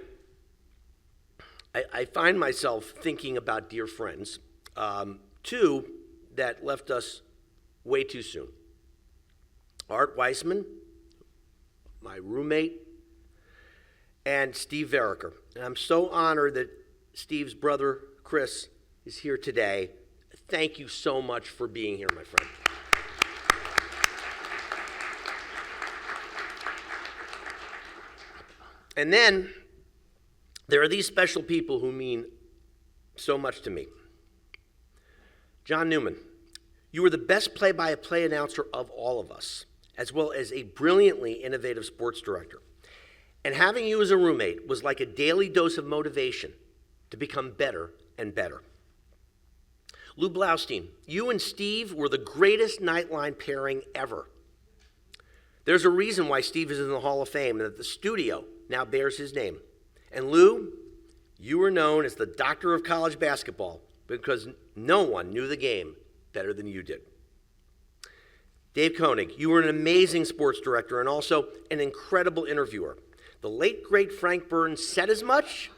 I find myself thinking about dear friends, two that left us way too soon. Art Weissman, my roommate, and Steve Veriker. And I'm so honored that Steve's brother, Chris, is here today. Thank you so much for being here, my friend. And then there are these special people who mean so much to me. John Newman, you were the best play-by-play announcer of all of us, as well as a brilliantly innovative sports director. And having you as a roommate was like a daily dose of motivation to become better and better. Lou Blaustein, you and Steve were the greatest Nightline pairing ever. There's a reason why Steve is in the Hall of Fame and that the studio now bears his name. And Lou, you were known as the doctor of college basketball because no one knew the game better than you did. Dave Koenig, you were an amazing sports director and also an incredible interviewer. The late, great Frank Burns said as much,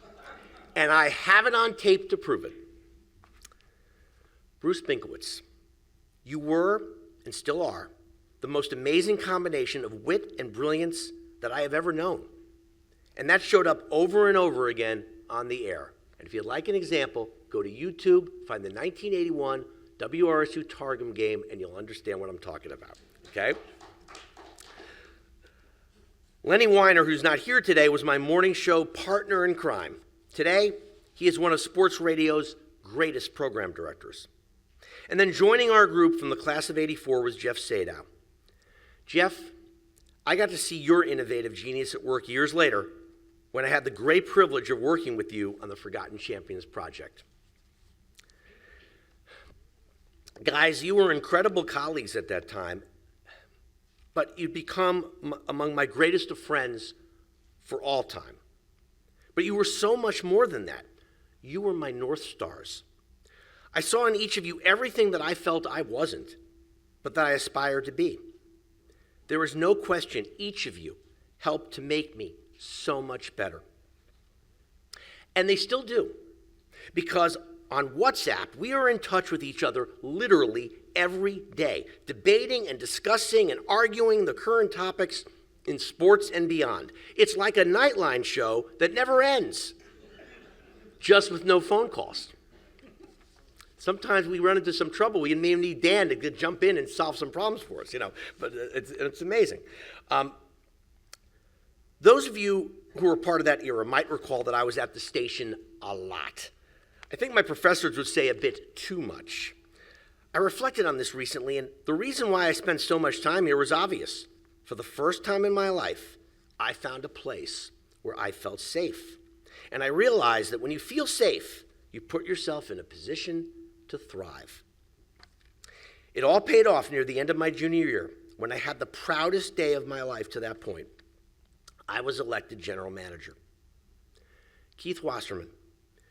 and I have it on tape to prove it. Bruce Binkowitz, you were, and still are, the most amazing combination of wit and brilliance that I have ever known. And that showed up over and over again on the air. And if you'd like an example, go to YouTube, find the 1981 WRSU Targum game, and you'll understand what I'm talking about, okay? Lenny Weiner, who's not here today, was my morning show partner in crime. Today, he is one of sports radio's greatest program directors. And then joining our group from the class of '84 was Jeff Sadow. Jeff, I got to see your innovative genius at work years later when I had the great privilege of working with you on the Forgotten Champions project. Guys, you were incredible colleagues at that time, but you'd become among my greatest of friends for all time. But you were so much more than that. You were my North Stars. I saw in each of you everything that I felt I wasn't, but that I aspired to be. There is no question each of you helped to make me so much better. And they still do, because on WhatsApp, we are in touch with each other literally every day, debating and discussing and arguing the current topics in sports and beyond. It's like a Nightline show that never ends, just with no phone calls. Sometimes we run into some trouble. We may need Dan to jump in and solve some problems for us, but it's amazing. Those of you who were part of that era might recall that I was at the station a lot. I think my professors would say a bit too much. I reflected on this recently, and the reason why I spent so much time here was obvious. For the first time in my life, I found a place where I felt safe. And I realized that when you feel safe, you put yourself in a position to thrive. It all paid off near the end of my junior year when I had the proudest day of my life to that point. I was elected general manager. Keith Wasserman,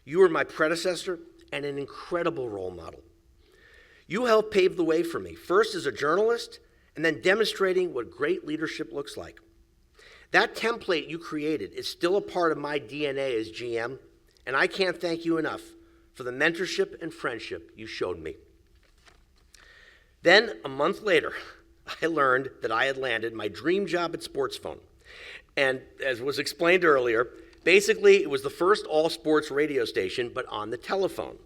you were my predecessor and an incredible role model. You helped pave the way for me, first as a journalist and then demonstrating what great leadership looks like. That template you created is still a part of my DNA as GM, and I can't thank you enough for the mentorship and friendship you showed me. Then, a month later, I learned that I had landed my dream job at SportsPhone. And as was explained earlier, basically it was the first all-sports radio station, but on the telephone.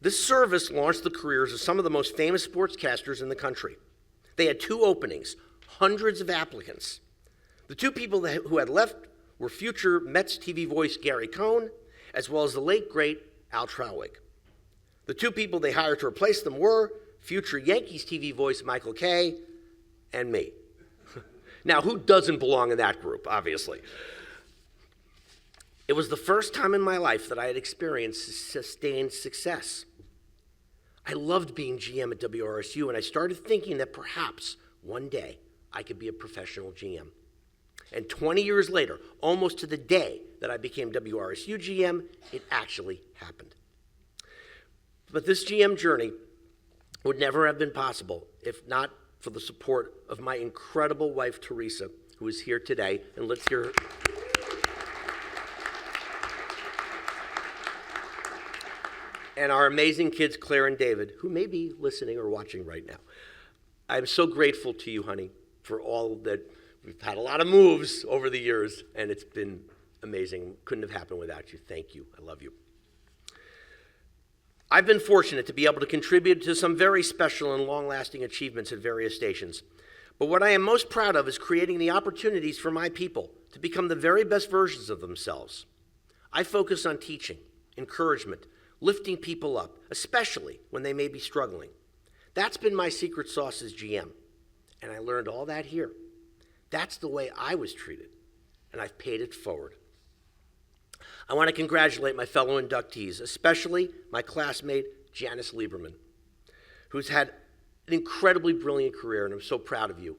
This service launched the careers of some of the most famous sportscasters in the country. They had 2 openings, hundreds of applicants. The 2 people who had left were future Mets TV voice Gary Cohn, as well as the late, great Al Trawick. The 2 people they hired to replace them were future Yankees TV voice Michael Kay and me. Now, who doesn't belong in that group, obviously? It was the first time in my life that I had experienced sustained success. I loved being GM at WRSU, and I started thinking that perhaps one day I could be a professional GM. And 20 years later, almost to the day that I became WRSU GM, it actually happened. But this GM journey would never have been possible if not for the support of my incredible wife, Teresa, who is here today. And let's hear her. And our amazing kids, Claire and David, who may be listening or watching right now. I'm so grateful to you, honey, for all that. We've had a lot of moves over the years, and it's been amazing. Couldn't have happened without you. Thank you. I love you. I've been fortunate to be able to contribute to some very special and long-lasting achievements at various stations. But what I am most proud of is creating the opportunities for my people to become the very best versions of themselves. I focus on teaching, encouragement, lifting people up, especially when they may be struggling. That's been my secret sauce as GM, and I learned all that here. That's the way I was treated, and I've paid it forward. I want to congratulate my fellow inductees, especially my classmate, Janice Lieberman, who's had an incredibly brilliant career, and I'm so proud of you.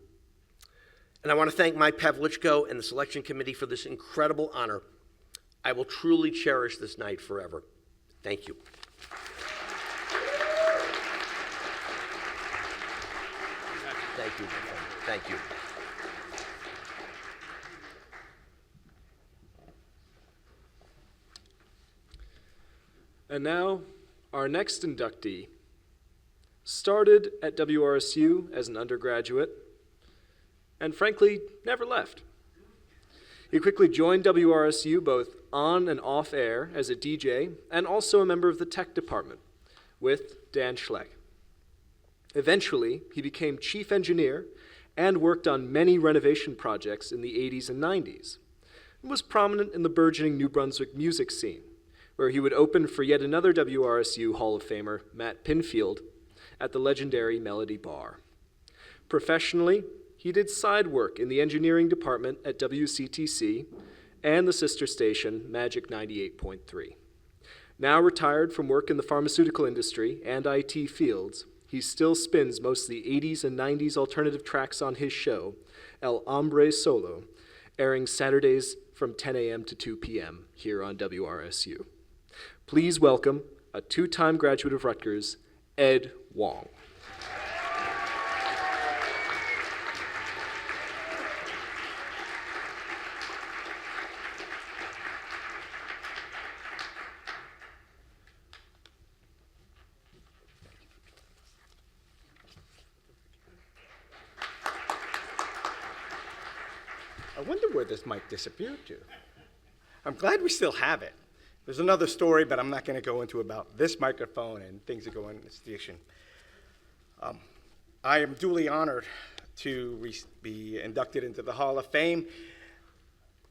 And I want to thank Mike Pavlichko and the selection committee for this incredible honor. I will truly cherish this night forever. Thank you. Thank you. Thank you. And now, our next inductee started at WRSU as an undergraduate and frankly never left. He quickly joined WRSU both on and off air as a DJ and also a member of the tech department with Dan Schleck. Eventually, he became chief engineer and worked on many renovation projects in the 80s and 90s and was prominent in the burgeoning New Brunswick music scene, where he would open for yet another WRSU Hall of Famer, Matt Pinfield, at the legendary Melody Bar. Professionally, he did side work in the engineering department at WCTC and the sister station, Magic 98.3. Now retired from work in the pharmaceutical industry and IT fields, he still spins most of the 80s and 90s alternative tracks on his show, El Hombre Solo, airing Saturdays from 10 a.m. to 2 p.m. here on WRSU. Please welcome a 2-time graduate of Rutgers, Ed Wong. I wonder where this mic disappeared to. I'm glad we still have it. There's another story, but I'm not going to go into about this microphone and things that go on in the station. I am duly honored to be inducted into the Hall of Fame.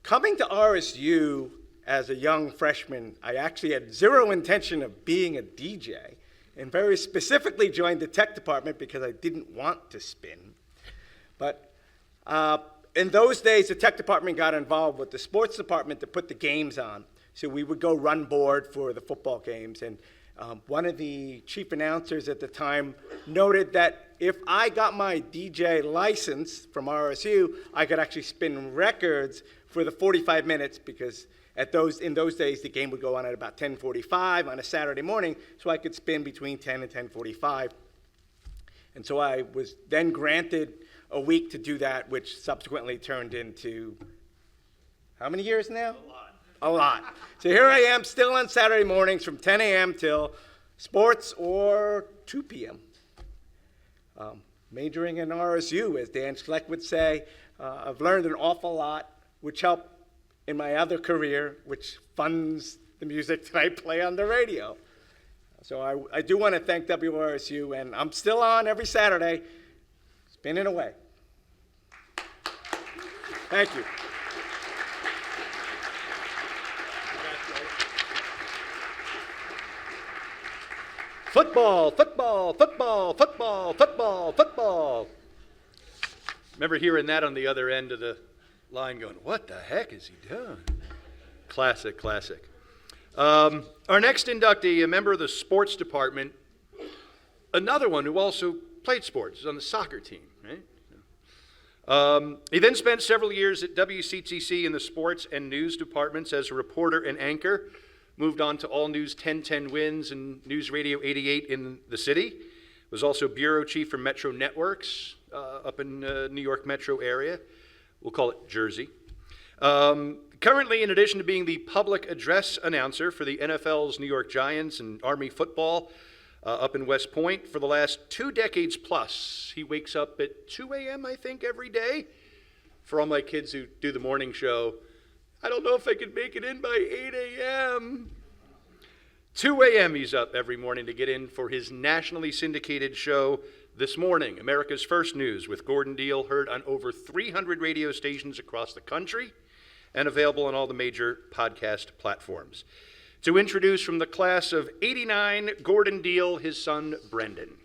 Coming to RSU as a young freshman, I actually had zero intention of being a DJ, and very specifically joined the tech department because I didn't want to spin. But in those days, the tech department got involved with the sports department to put the games on. So we would go run board for the football games. And one of the chief announcers at the time noted that if I got my DJ license from RSU, I could actually spin records for the 45 minutes because In those days, the game would go on at about 10:45 on a Saturday morning, so I could spin between 10 and 10:45. And so I was then granted a week to do that, which subsequently turned into, how many years now? A lot. So here I am, still on Saturday mornings from 10 a.m. till sports or 2 p.m. Majoring in RSU, as Dan Schleck would say. I've learned an awful lot, which helped in my other career, which funds the music that I play on the radio. So I do want to thank WRSU, and I'm still on every Saturday, spinning away. Thank you. Football, football, football, football, football, football. Remember hearing that on the other end of the line going, what the heck is he doing? Classic, classic. Our next inductee, a member of the sports department, another one who also played sports, was on the soccer team, right? He then spent several years at WCTC in the sports and news departments as a reporter and anchor, moved on to All News 1010 Wins and News Radio 88 in the city, was also bureau chief for Metro Networks up in New York metro area. We'll call it Jersey. Currently, in addition to being the public address announcer for the NFL's New York Giants and Army football up in West Point for the last 2 decades plus, he wakes up at 2 a.m., I think, every day. For all my kids who do the morning show, I don't know if I could make it in by 8 a.m. 2 a.m. he's up every morning to get in for his nationally syndicated show, This Morning, America's First News, with Gordon Deal, heard on over 300 radio stations across the country and available on all the major podcast platforms. To introduce from the class of '89, Gordon Deal, his son, Brendan.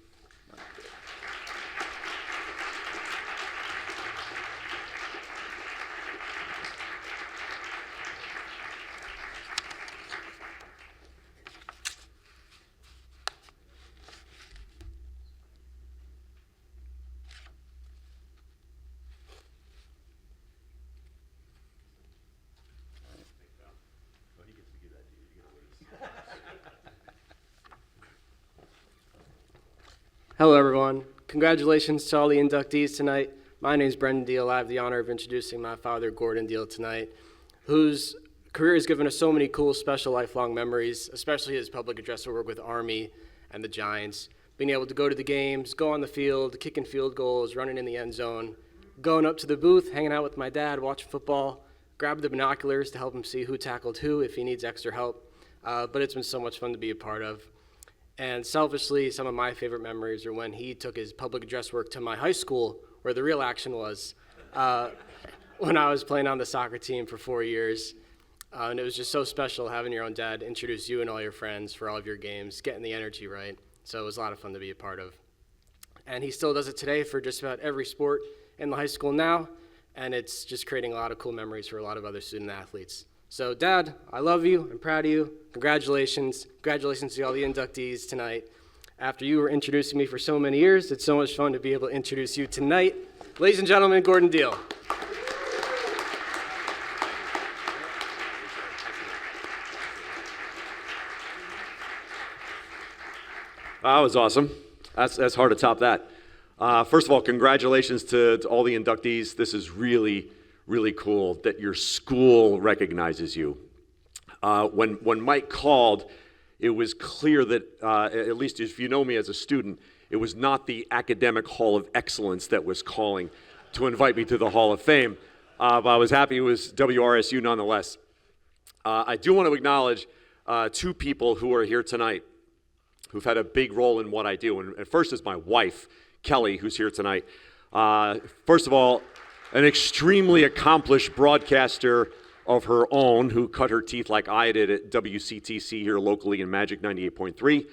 Hello, everyone. Congratulations to all the inductees tonight. My name is Brendan Deal. I have the honor of introducing my father, Gordon Deal, tonight, whose career has given us so many cool, special, lifelong memories, especially his public address work with Army and the Giants. Being able to go to the games, go on the field, kicking field goals, running in the end zone, going up to the booth, hanging out with my dad, watching football, grab the binoculars to help him see who tackled who if he needs extra help. But it's been so much fun to be a part of. And selfishly, some of my favorite memories are when he took his public address work to my high school, where the real action was, when I was playing on the soccer team for 4 years. And it was just so special having your own dad introduce you and all your friends for all of your games, getting the energy right. So it was a lot of fun to be a part of. And he still does it today for just about every sport in the high school now, and it's just creating a lot of cool memories for a lot of other student athletes. So, Dad, I love you. I'm proud of you. Congratulations. Congratulations to all the inductees tonight. After you were introducing me for so many years, it's so much fun to be able to introduce you tonight. Ladies and gentlemen, Gordon Deal. That was awesome. That's hard to top that. First of all, congratulations to all the inductees. This is really cool that your school recognizes you. When Mike called, it was clear that, at least if you know me as a student, it was not the Academic Hall of Excellence that was calling to invite me to the Hall of Fame. But I was happy it was WRSU nonetheless. I do want to acknowledge 2 people who are here tonight who've had a big role in what I do. And first is my wife, Kelly, who's here tonight. First of all, an extremely accomplished broadcaster of her own who cut her teeth like I did at WCTC here locally in Magic 98.3.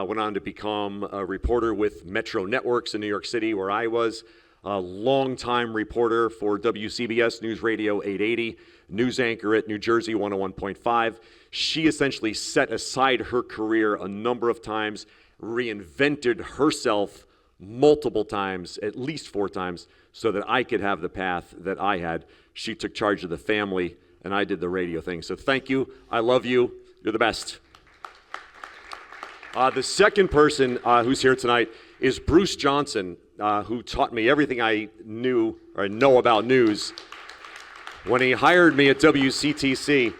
Went on to become a reporter with Metro Networks in New York City, where I was. A longtime reporter for WCBS News Radio 880, news anchor at New Jersey 101.5. She essentially set aside her career a number of times, reinvented herself multiple times, at least 4 times, so that I could have the path that I had. She took charge of the family and I did the radio thing. So thank you. I love you. You're the best. The second person who's here tonight is Bruce Johnson, who taught me everything I knew or know about news. When he hired me at WCTC,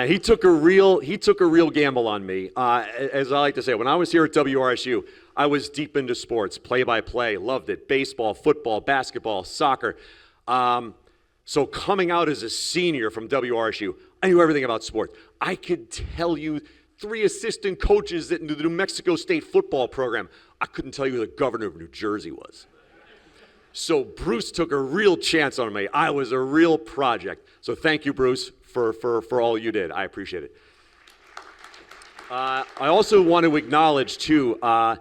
he took a real gamble on me. As I like to say, when I was here at WRSU, I was deep into sports, play-by-play, loved it, baseball, football, basketball, soccer. So coming out as a senior from WRSU, I knew everything about sports. I could tell you 3 assistant coaches in the New Mexico State football program. I couldn't tell you who the governor of New Jersey was. So Bruce took a real chance on me. I was a real project. So thank you, Bruce, for all you did. I appreciate it. I also want to acknowledge, too, the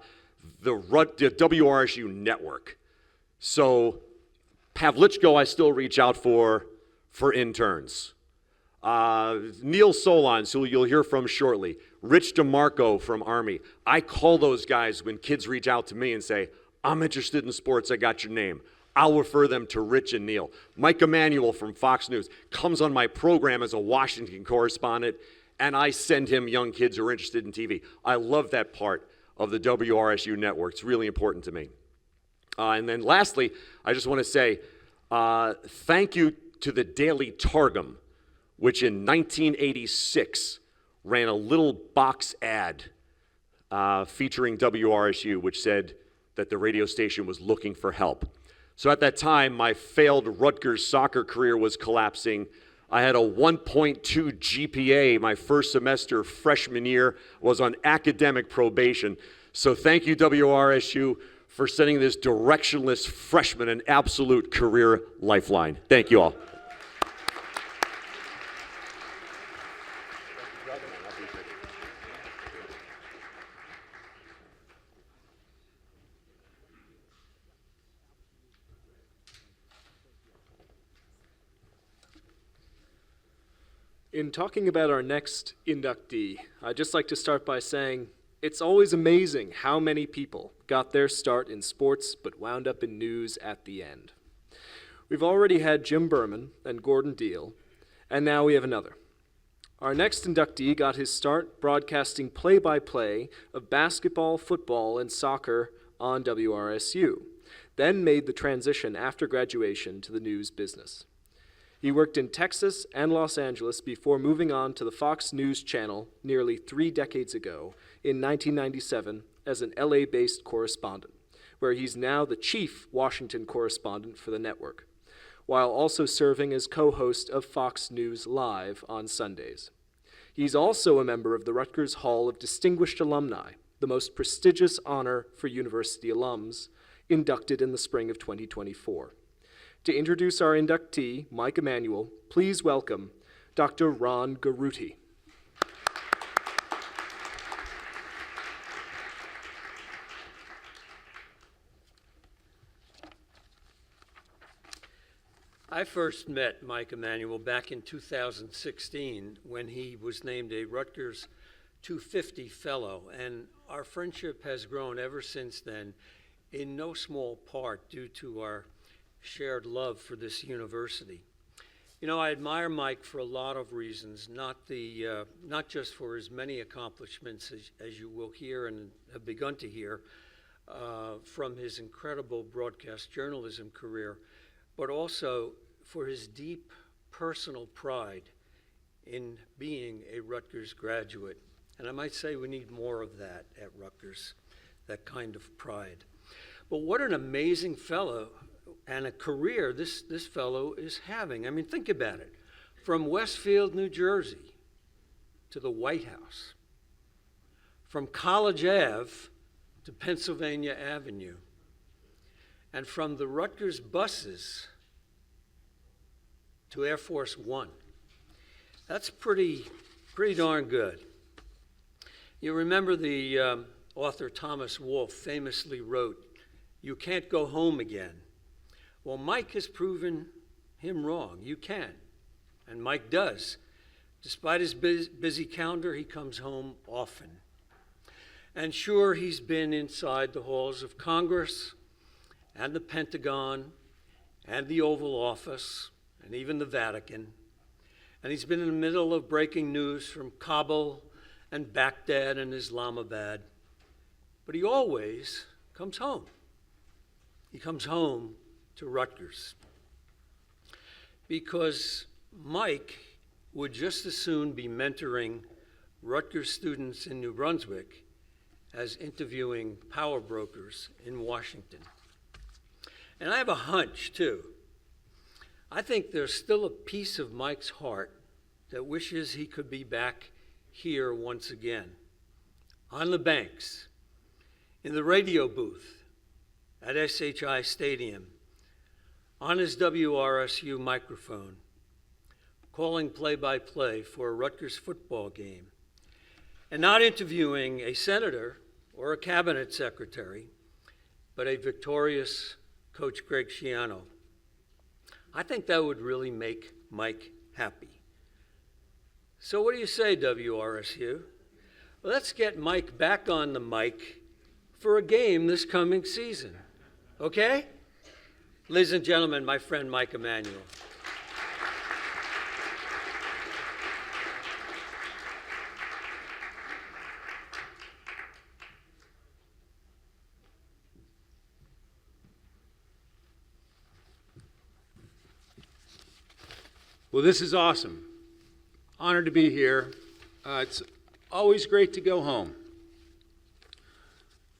WRSU network. So Pavlichko, I still reach out for interns. Neil Solondz, who you'll hear from shortly. Rich DeMarco from Army. I call those guys when kids reach out to me and say, I'm interested in sports, I got your name. I'll refer them to Rich and Neil. Mike Emanuel from Fox News comes on my program as a Washington correspondent, and I send him young kids who are interested in TV. I love that part of the WRSU network. It's really important to me. And then lastly, I just want to say thank you to the Daily Targum, which in 1986 ran a little box ad featuring WRSU, which said that the radio station was looking for help. So at that time, my failed Rutgers soccer career was collapsing. I had a 1.2 GPA my first semester freshman year, was on academic probation. So thank you, WRSU, for sending this directionless freshman an absolute career lifeline. Thank you all. In talking about our next inductee, I'd just like to start by saying it's always amazing how many people got their start in sports but wound up in news at the end. We've already had Jim Berman and Gordon Deal, and now we have another. Our next inductee got his start broadcasting play-by-play of basketball, football, and soccer on WRSU, then made the transition after graduation to the news business. He worked in Texas and Los Angeles before moving on to the Fox News Channel nearly 3 decades ago in 1997 as an LA-based correspondent, where he's now the chief Washington correspondent for the network, while also serving as co-host of Fox News Live on Sundays. He's also a member of the Rutgers Hall of Distinguished Alumni, the most prestigious honor for university alums, inducted in the spring of 2024. To introduce our inductee, Mike Emanuel, please welcome Dr. Ron Garuti. I first met Mike Emanuel back in 2016 when he was named a Rutgers 250 Fellow, and our friendship has grown ever since then, in no small part due to our shared love for this university. You know, I admire Mike for a lot of reasons, not just for his many accomplishments, as you will hear and have begun to hear from his incredible broadcast journalism career, but also for his deep personal pride in being a Rutgers graduate. And I might say we need more of that at Rutgers, that kind of pride. But what an amazing fellow and a career this fellow is having. I mean, think about it. From Westfield, New Jersey to the White House, from College Ave to Pennsylvania Avenue, and from the Rutgers buses to Air Force One. That's pretty darn good. You remember the author Thomas Wolfe famously wrote, "You can't go home again." Well, Mike has proven him wrong. You can, and Mike does. Despite his busy calendar, he comes home often. And sure, he's been inside the halls of Congress and the Pentagon and the Oval Office and even the Vatican. And he's been in the middle of breaking news from Kabul and Baghdad and Islamabad. But he always comes home. He comes home to Rutgers. Because Mike would just as soon be mentoring Rutgers students in New Brunswick as interviewing power brokers in Washington. And I have a hunch, too. I think there's still a piece of Mike's heart that wishes he could be back here once again, on the banks, in the radio booth at SHI Stadium, on his WRSU microphone, calling play-by-play for a Rutgers football game, and not interviewing a senator or a cabinet secretary, but a victorious Coach Greg Schiano. I think that would really make Mike happy. So what do you say, WRSU? Let's get Mike back on the mic for a game this coming season, okay? Ladies and gentlemen, my friend Mike Emanuel. Well, this is awesome. Honored to be here. It's always great to go home.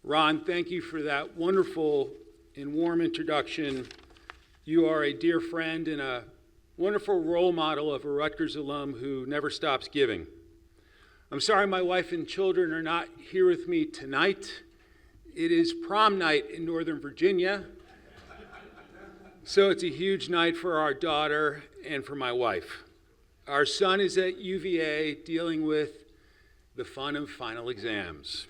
Ron, thank you for that wonderful and warm introduction. You are a dear friend and a wonderful role model of a Rutgers alum who never stops giving. I'm sorry my wife and children are not here with me tonight. It is prom night in Northern Virginia, so it's a huge night for our daughter and for my wife. Our son is at UVA dealing with the fun of final exams.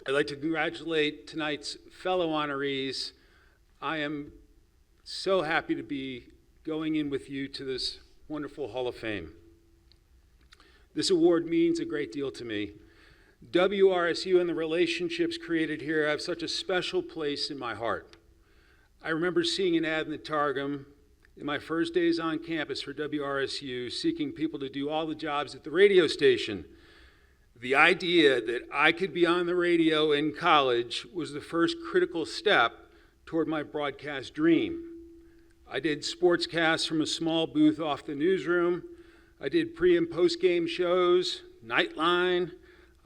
I'd like to congratulate tonight's fellow honorees. I am so happy to be going in with you to this wonderful Hall of Fame. This award means a great deal to me. WRSU and the relationships created here have such a special place in my heart. I remember seeing an ad in the Targum in my first days on campus for WRSU, seeking people to do all the jobs at the radio station. The idea that I could be on the radio in college was the first critical step toward my broadcast dream. I did sportscasts from a small booth off the newsroom. I did pre- and post-game shows, Nightline.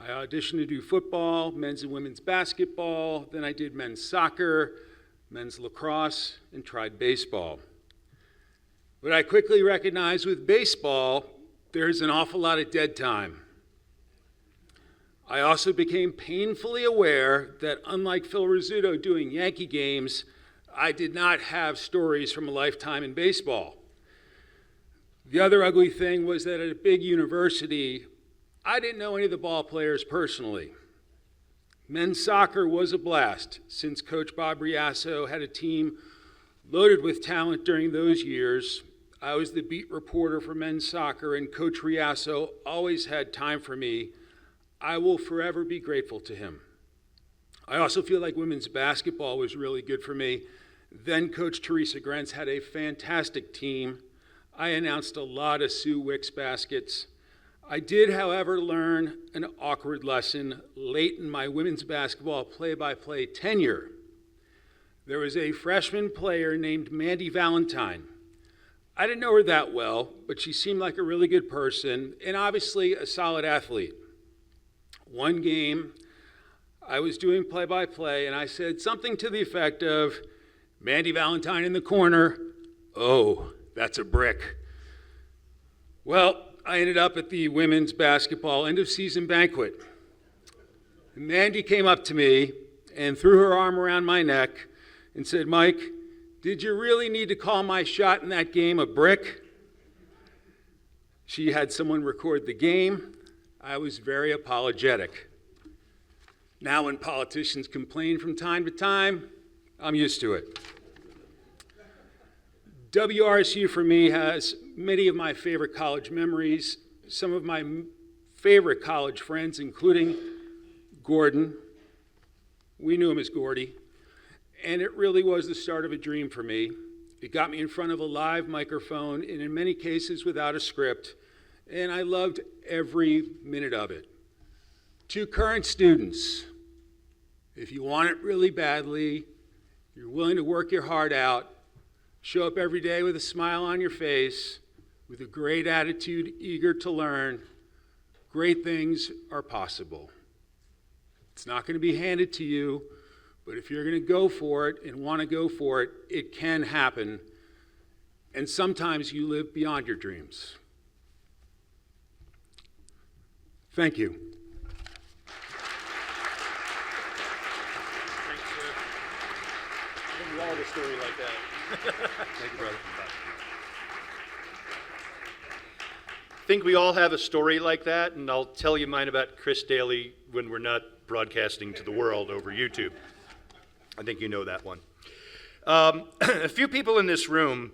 I auditioned to do football, men's and women's basketball. Then I did men's soccer, men's lacrosse, and tried baseball. But I quickly recognized with baseball, there's an awful lot of dead time. I also became painfully aware that unlike Phil Rizzuto doing Yankee games, I did not have stories from a lifetime in baseball. The other ugly thing was that at a big university, I didn't know any of the ball players personally. Men's soccer was a blast, since Coach Bob Riasso had a team loaded with talent during those years. I was the beat reporter for men's soccer, and Coach Riasso always had time for me. I will forever be grateful to him. I also feel like women's basketball was really good for me. Then Coach Teresa Grentz had a fantastic team. I announced a lot of Sue Wicks baskets. I did, however, learn an awkward lesson late in my women's basketball play-by-play tenure. There was a freshman player named Mandy Valentine. I didn't know her that well, but she seemed like a really good person and obviously a solid athlete. One game, I was doing play-by-play, and I said something to the effect of, "Mandy Valentine in the corner, oh, that's a brick." Well, I ended up at the women's basketball end-of-season banquet. Mandy came up to me and threw her arm around my neck and said, "Mike, did you really need to call my shot in that game a brick?" She had someone record the game. I was very apologetic. Now when politicians complain from time to time, I'm used to it. WRSU for me has many of my favorite college memories, some of my favorite college friends, including Gordon. We knew him as Gordy. And it really was the start of a dream for me. It got me in front of a live microphone, and in many cases without a script, and I loved every minute of it. To current students, if you want it really badly, you're willing to work your heart out, show up every day with a smile on your face, with a great attitude, eager to learn, great things are possible. It's not going to be handed to you, but if you're going to go for it and want to go for it, it can happen. And sometimes you live beyond your dreams. Thank you. Thanks, sir. I think we all have a story like that. Thank you, brother. I think we all have a story like that, and I'll tell you mine about Chris Daly when we're not broadcasting to the world over YouTube. I think you know that one. A few people in this room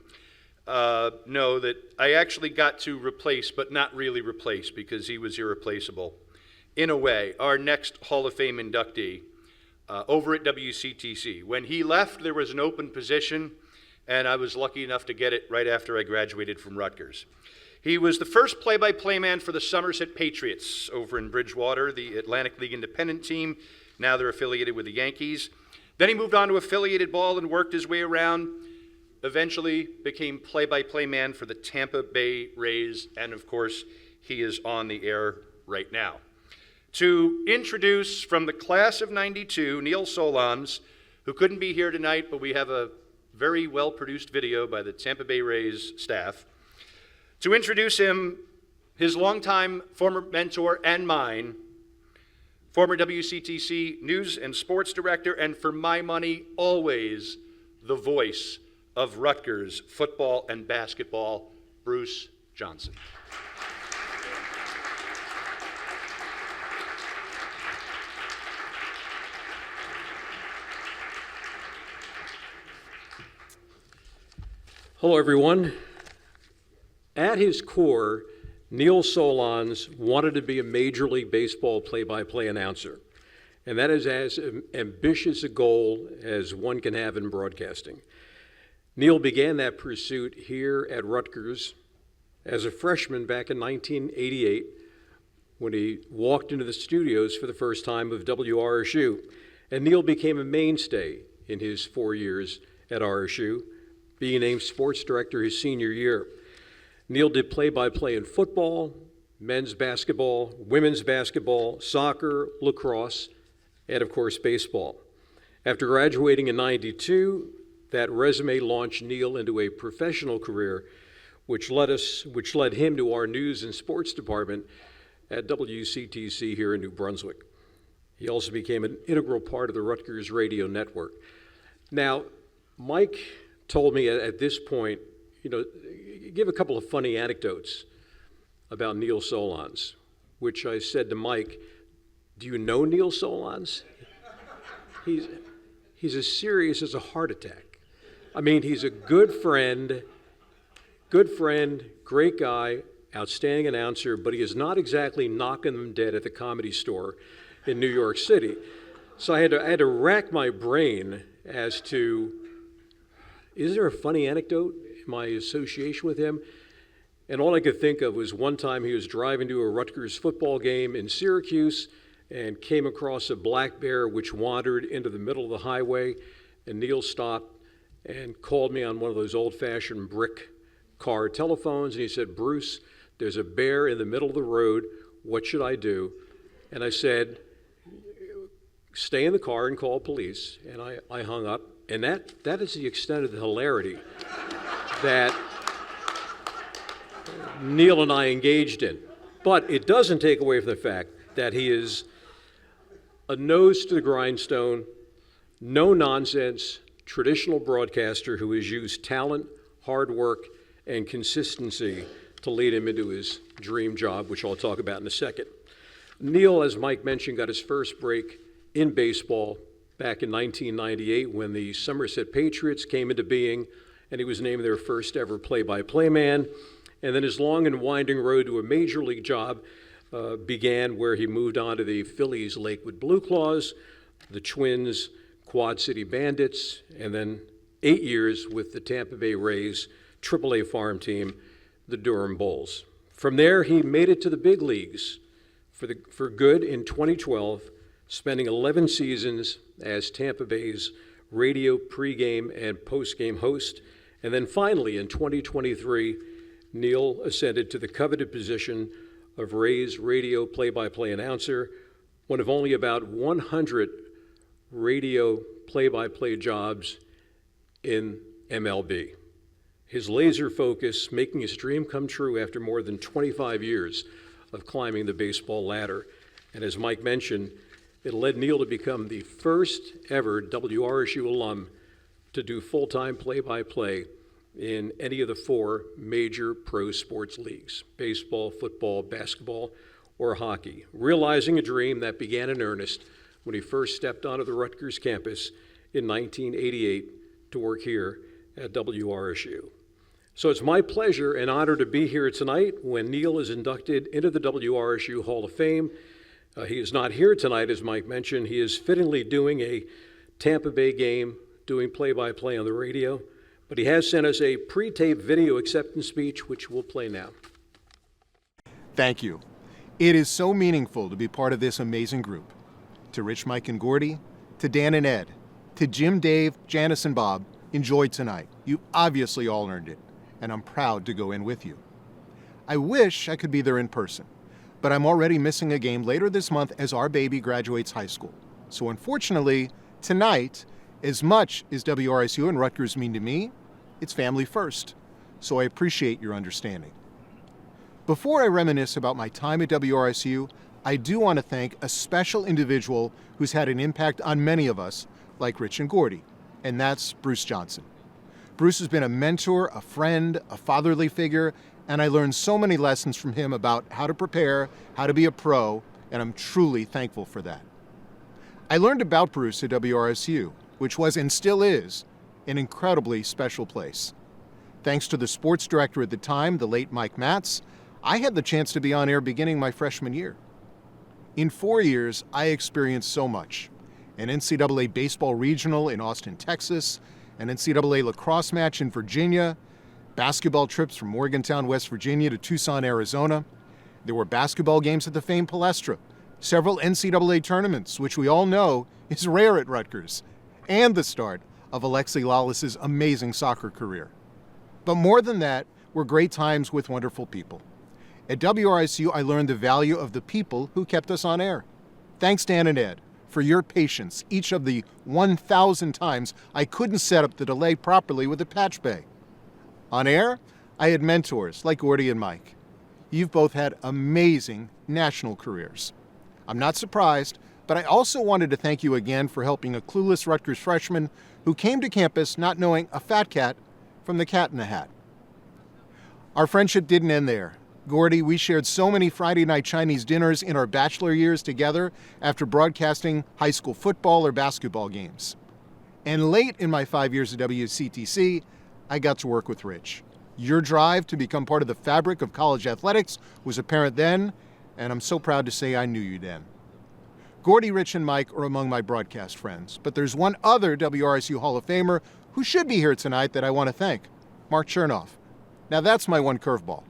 know that I actually got to replace, but not really replace, because he was irreplaceable, in a way, our next Hall of Fame inductee over at WCTC. When he left, there was an open position, and I was lucky enough to get it right after I graduated from Rutgers. He was the first play-by-play man for the Somerset Patriots over in Bridgewater, the Atlantic League independent team. Now they're affiliated with the Yankees. Then he moved on to affiliated ball and worked his way around, eventually became play-by-play man for the Tampa Bay Rays, and of course, he is on the air right now. To introduce from the class of '92, Neil Solondz, who couldn't be here tonight, but we have a very well-produced video by the Tampa Bay Rays staff. To introduce him, his longtime former mentor and mine, former WCTC News and Sports Director, and for my money, always the voice of Rutgers football and basketball, Bruce Johnson. Hello, everyone. At his core, Neil Solondz wanted to be a Major League Baseball play-by-play announcer, and that is as ambitious a goal as one can have in broadcasting. Neil began that pursuit here at Rutgers as a freshman back in 1988 when he walked into the studios for the first time of WRSU, and Neil became a mainstay in his 4 years at RSU, being named sports director his senior year. Neil did play-by-play in football, men's basketball, women's basketball, soccer, lacrosse, and of course baseball. After graduating in '92, that resume launched Neil into a professional career, which led him to our news and sports department at WCTC here in New Brunswick. He also became an integral part of the Rutgers radio network. Now, Mike told me at this point, give a couple of funny anecdotes about Neil Solondz, which I said to Mike, do you know Neil Solondz? He's as serious as a heart attack. I mean, he's a good friend, great guy, outstanding announcer, but he is not exactly knocking them dead at the Comedy Store in New York City. So I had to rack my brain as to, is there a funny anecdote in my association with him? And all I could think of was one time he was driving to a Rutgers football game in Syracuse and came across a black bear which wandered into the middle of the highway, and Neil stopped and called me on one of those old-fashioned brick car telephones, and he said, Bruce, there's a bear in the middle of the road, what should I do? And I said, stay in the car and call police, and I hung up, and that is the extent of the hilarity that Neil and I engaged in. But it doesn't take away from the fact that he is a nose to the grindstone, no nonsense, traditional broadcaster who has used talent, hard work, and consistency to lead him into his dream job, which I'll talk about in a second. Neil, as Mike mentioned, got his first break in baseball back in 1998 when the Somerset Patriots came into being, and he was named their first ever play-by-play man. And then his long and winding road to a major league job began where he moved on to the Phillies Lakewood Blue Claws, the Twins Quad City Bandits, and then 8 years with the Tampa Bay Rays AAA farm team, the Durham Bulls. From there, he made it to the big leagues for good in 2012, spending 11 seasons as Tampa Bay's radio pregame and postgame host. And then finally, in 2023, Neil ascended to the coveted position of Rays radio play-by-play announcer, one of only about 100 radio play-by-play jobs in MLB. His laser focus making his dream come true after more than 25 years of climbing the baseball ladder. And as Mike mentioned, it led Neil to become the first ever WRSU alum to do full-time play-by-play in any of the 4 major pro sports leagues: baseball, football, basketball, or hockey, realizing a dream that began in earnest when he first stepped onto the Rutgers campus in 1988 to work here at WRSU. So it's my pleasure and honor to be here tonight when Neil is inducted into the WRSU Hall of Fame. He is not here tonight, as Mike mentioned. He is fittingly doing a Tampa Bay game, doing play-by-play on the radio, but he has sent us a pre-taped video acceptance speech, which we'll play now. Thank you. It is so meaningful to be part of this amazing group. To Rich, Mike, and Gordy, to Dan and Ed, to Jim, Dave, Janice, and Bob, enjoy tonight. You obviously all earned it, and I'm proud to go in with you. I wish I could be there in person, but I'm already missing a game later this month as our baby graduates high school. So unfortunately, tonight, as much as WRSU and Rutgers mean to me, it's family first. So I appreciate your understanding. Before I reminisce about my time at WRSU, I do want to thank a special individual who's had an impact on many of us, like Rich and Gordy, and that's Bruce Johnson. Bruce has been a mentor, a friend, a fatherly figure, and I learned so many lessons from him about how to prepare, how to be a pro, and I'm truly thankful for that. I learned about Bruce at WRSU, which was and still is an incredibly special place. Thanks to the sports director at the time, the late Mike Matz, I had the chance to be on air beginning my freshman year. In 4 years, I experienced so much. An NCAA baseball regional in Austin, Texas, an NCAA lacrosse match in Virginia, basketball trips from Morgantown, West Virginia to Tucson, Arizona. There were basketball games at the famed Palestra, several NCAA tournaments, which we all know is rare at Rutgers, and the start of Alexi Lawless's amazing soccer career. But more than that were great times with wonderful people. At WRSU, I learned the value of the people who kept us on air. Thanks, Dan and Ed, for your patience each of the 1,000 times I couldn't set up the delay properly with the patch bay. On air, I had mentors like Gordy and Mike. You've both had amazing national careers. I'm not surprised, but I also wanted to thank you again for helping a clueless Rutgers freshman who came to campus not knowing a fat cat from the Cat in the Hat. Our friendship didn't end there. Gordy, we shared so many Friday night Chinese dinners in our bachelor years together after broadcasting high school football or basketball games. And late in my 5 years at WCTC, I got to work with Rich. Your drive to become part of the fabric of college athletics was apparent then, and I'm so proud to say I knew you then. Gordy, Rich, and Mike are among my broadcast friends, but there's one other WRSU Hall of Famer who should be here tonight that I want to thank, Mark Chernoff. Now that's my one curveball.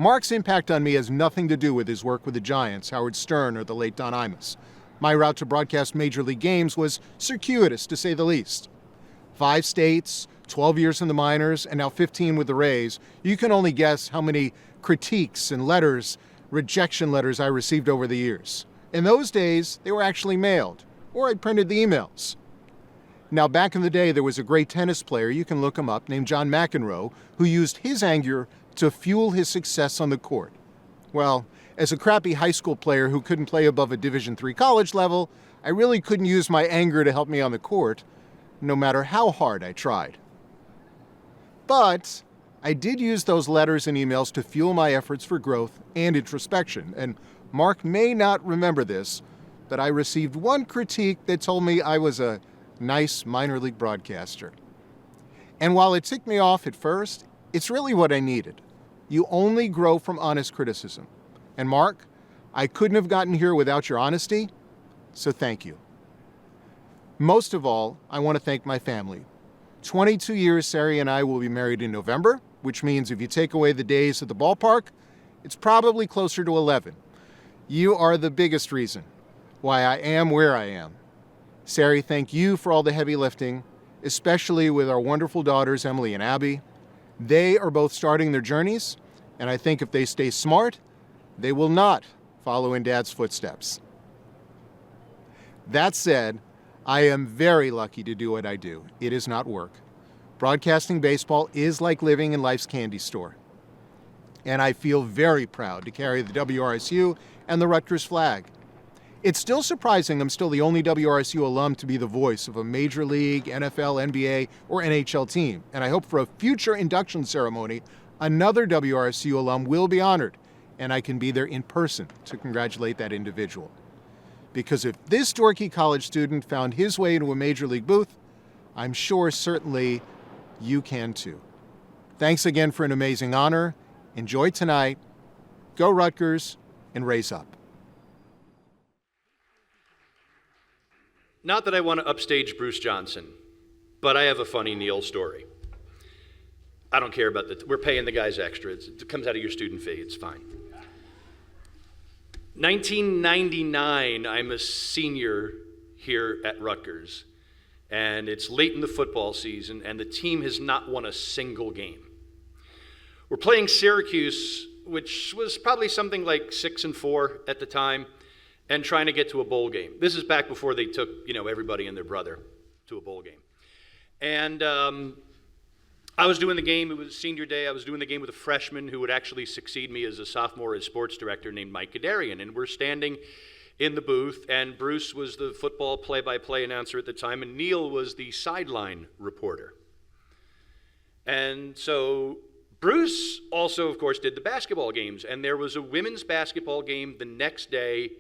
Mark's impact on me has nothing to do with his work with the Giants, Howard Stern, or the late Don Imus. My route to broadcast Major League games was circuitous, to say the least. 5 states, 12 years in the minors, and now 15 with the Rays. You can only guess how many critiques and letters, rejection letters I received over the years. In those days, they were actually mailed, or I printed the emails. Now, back in the day, there was a great tennis player, you can look him up, named John McEnroe, who used his anger to fuel his success on the court. Well, as a crappy high school player who couldn't play above a Division III college level, I really couldn't use my anger to help me on the court, no matter how hard I tried. But I did use those letters and emails to fuel my efforts for growth and introspection, and Mark may not remember this, but I received one critique that told me I was a nice minor league broadcaster. And while it ticked me off at first, it's really what I needed. You only grow from honest criticism. And Mark, I couldn't have gotten here without your honesty, so thank you. Most of all, I want to thank my family, 22 years Sari and I will be married in November, which means if you take away the days at the ballpark, it's probably closer to 11. You are the biggest reason why I am where I am. Sari, thank you for all the heavy lifting, especially with our wonderful daughters, Emily and Abby. They are both starting their journeys, and I think if they stay smart, they will not follow in Dad's footsteps. That said, I am very lucky to do what I do. It is not work. Broadcasting baseball is like living in life's candy store. And I feel very proud to carry the WRSU and the Rutgers flag. It's still surprising I'm still the only WRSU alum to be the voice of a Major League, NFL, NBA, or NHL team. And I hope for a future induction ceremony, another WRSU alum will be honored, and I can be there in person to congratulate that individual. Because if this dorky college student found his way into a Major League booth, I'm sure certainly you can too. Thanks again for an amazing honor. Enjoy tonight. Go Rutgers and raise up. Not that I want to upstage Bruce Johnson, but I have a funny Neil story. I don't care about we're paying the guys extra. It comes out of your student fee. It's fine. 1999, I'm a senior here at Rutgers, and it's late in the football season, and the team has not won a single game. We're playing Syracuse, which was probably something like 6-4 at the time, and trying to get to a bowl game. This is back before they took, everybody and their brother to a bowl game. And I was doing the game. It was senior day. I was doing the game with a freshman who would actually succeed me as a sophomore as sports director named Mike Kadarian. And we're standing in the booth, and Bruce was the football play-by-play announcer at the time, and Neil was the sideline reporter. And so Bruce also, of course, did the basketball games, and there was a women's basketball game the next day.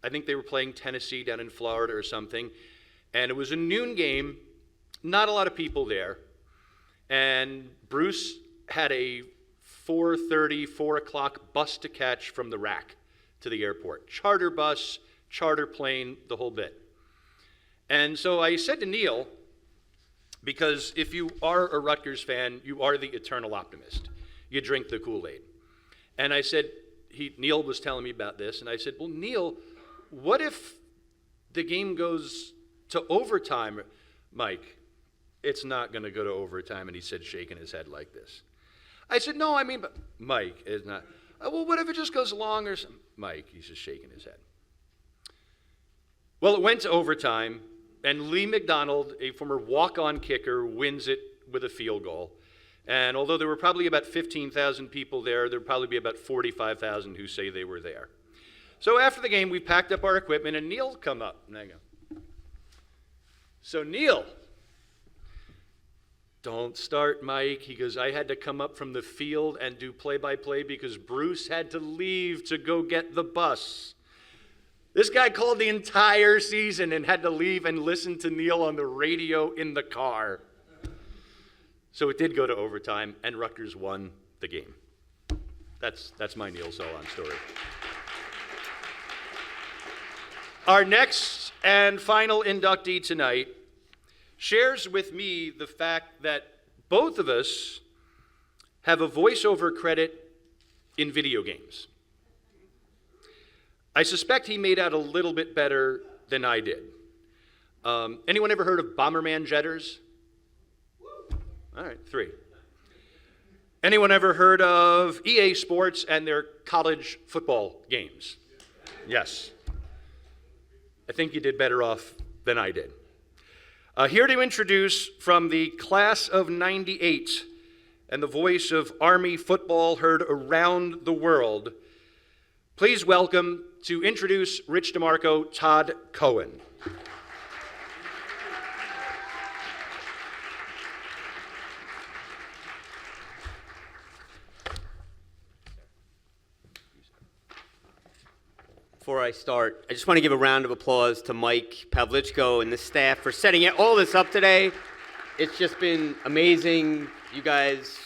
I think they were playing Tennessee down in Florida or something, and it was a noon game, not a lot of people there, and Bruce had a 4:30, 4 o'clock bus to catch from the rack to the airport. Charter bus, charter plane, the whole bit. And so I said to Neil, because if you are a Rutgers fan, you are the eternal optimist. You drink the Kool-Aid. And I said, Neil was telling me about this, and I said, well, Neil, what if the game goes to overtime? Mike, it's not going to go to overtime. And he said, shaking his head like this. I said, no, but Mike, it's not. Well, what if it just goes long or something? Mike, he's just shaking his head. Well, it went to overtime, and Lee McDonald, a former walk-on kicker, wins it with a field goal. And although there were probably about 15,000 people there would probably be about 45,000 who say they were there. So after the game, we packed up our equipment, and Neil come up. And I go, so Neil, don't start, Mike. He goes, I had to come up from the field and do play-by-play because Bruce had to leave to go get the bus. This guy called the entire season and had to leave and listen to Neil on the radio in the car. So it did go to overtime, and Rutgers won the game. That's my Neil Solondz story. Our next and final inductee tonight shares with me the fact that both of us have a voiceover credit in video games. I suspect he made out a little bit better than I did. Anyone ever heard of Bomberman Jetters? All right, 3. Anyone ever heard of EA Sports and their college football games? Yes. I think you did better off than I did. Here to introduce from the class of '98 and the voice of Army football heard around the world, please welcome to introduce Rich DeMarco, Todd Cohen. Before I start, I just want to give a round of applause to Mike Pavlichko and the staff for setting all this up today. It's just been amazing. You guys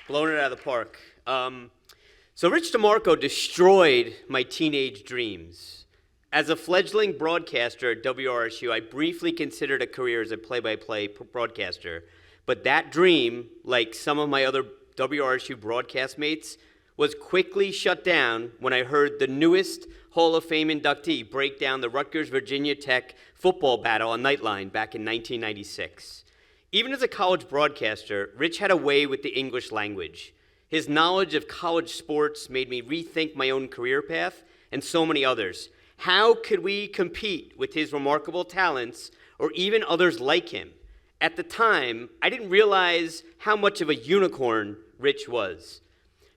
blown it out of the park. So Rich DeMarco destroyed my teenage dreams. As a fledgling broadcaster at WRSU, I briefly considered a career as a play-by-play broadcaster, but that dream, like some of my other WRSU broadcast mates, was quickly shut down when I heard the newest Hall of Fame inductee break down the Rutgers Virginia Tech football battle on Nightline back in 1996. Even as a college broadcaster, Rich had a way with the English language. His knowledge of college sports made me rethink my own career path and so many others. How could we compete with his remarkable talents or even others like him? At the time, I didn't realize how much of a unicorn Rich was.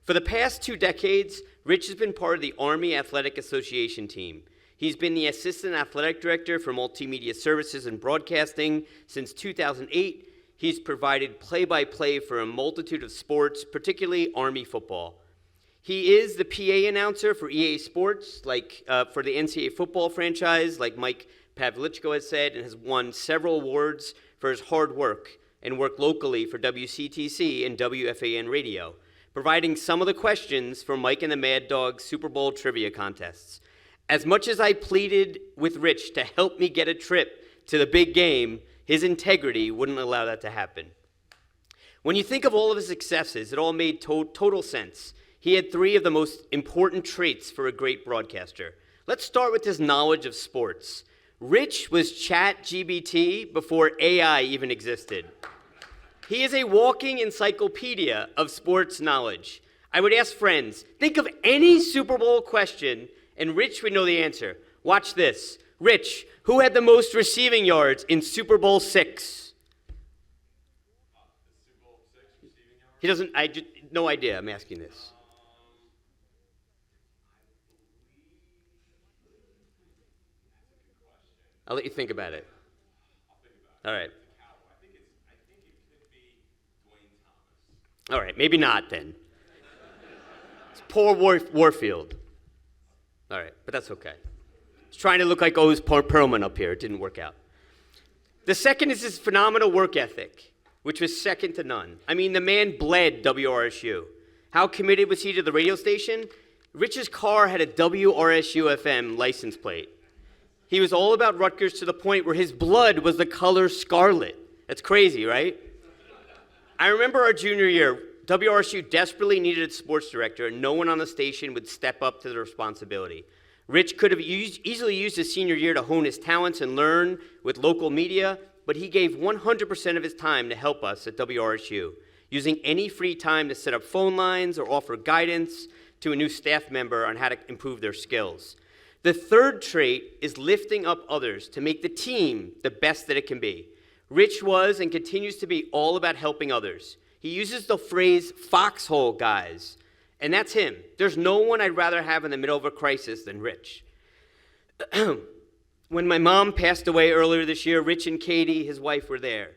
For the past 2 decades, Rich has been part of the Army Athletic Association team. He's been the Assistant Athletic Director for Multimedia Services and Broadcasting since 2008. He's provided play-by-play for a multitude of sports, particularly Army football. He is the PA announcer for EA Sports, like for the NCAA football franchise, like Mike Pavlichko has said, and has won several awards for his hard work and work locally for WCTC and WFAN Radio, providing some of the questions for Mike and the Mad Dog Super Bowl trivia contests. As much as I pleaded with Rich to help me get a trip to the big game, his integrity wouldn't allow that to happen. When you think of all of his successes, it all made total sense. He had 3 of the most important traits for a great broadcaster. Let's start with his knowledge of sports. Rich was ChatGPT before AI even existed. He is a walking encyclopedia of sports knowledge. I would ask friends, think of any Super Bowl question, and Rich would know the answer. Watch this. Rich, who had the most receiving yards in Super Bowl VI? He doesn't, no idea, I'm asking this. I'll let you think about it. All right. All right, maybe not then. It's poor Warfield. All right, but that's okay. He's trying to look like O's Perlman up here. It didn't work out. The second is his phenomenal work ethic, which was second to none. I mean, the man bled WRSU. How committed was he to the radio station? Rich's car had a WRSU FM license plate. He was all about Rutgers to the point where his blood was the color scarlet. That's crazy, right? I remember our junior year, WRSU desperately needed a sports director, and no one on the station would step up to the responsibility. Rich could have easily used his senior year to hone his talents and learn with local media, but he gave 100% of his time to help us at WRSU, using any free time to set up phone lines or offer guidance to a new staff member on how to improve their skills. The third trait is lifting up others to make the team the best that it can be. Rich was and continues to be all about helping others. He uses the phrase foxhole guys, and that's him. There's no one I'd rather have in the middle of a crisis than Rich. When my mom passed away earlier this year, Rich and Katie, his wife, were there.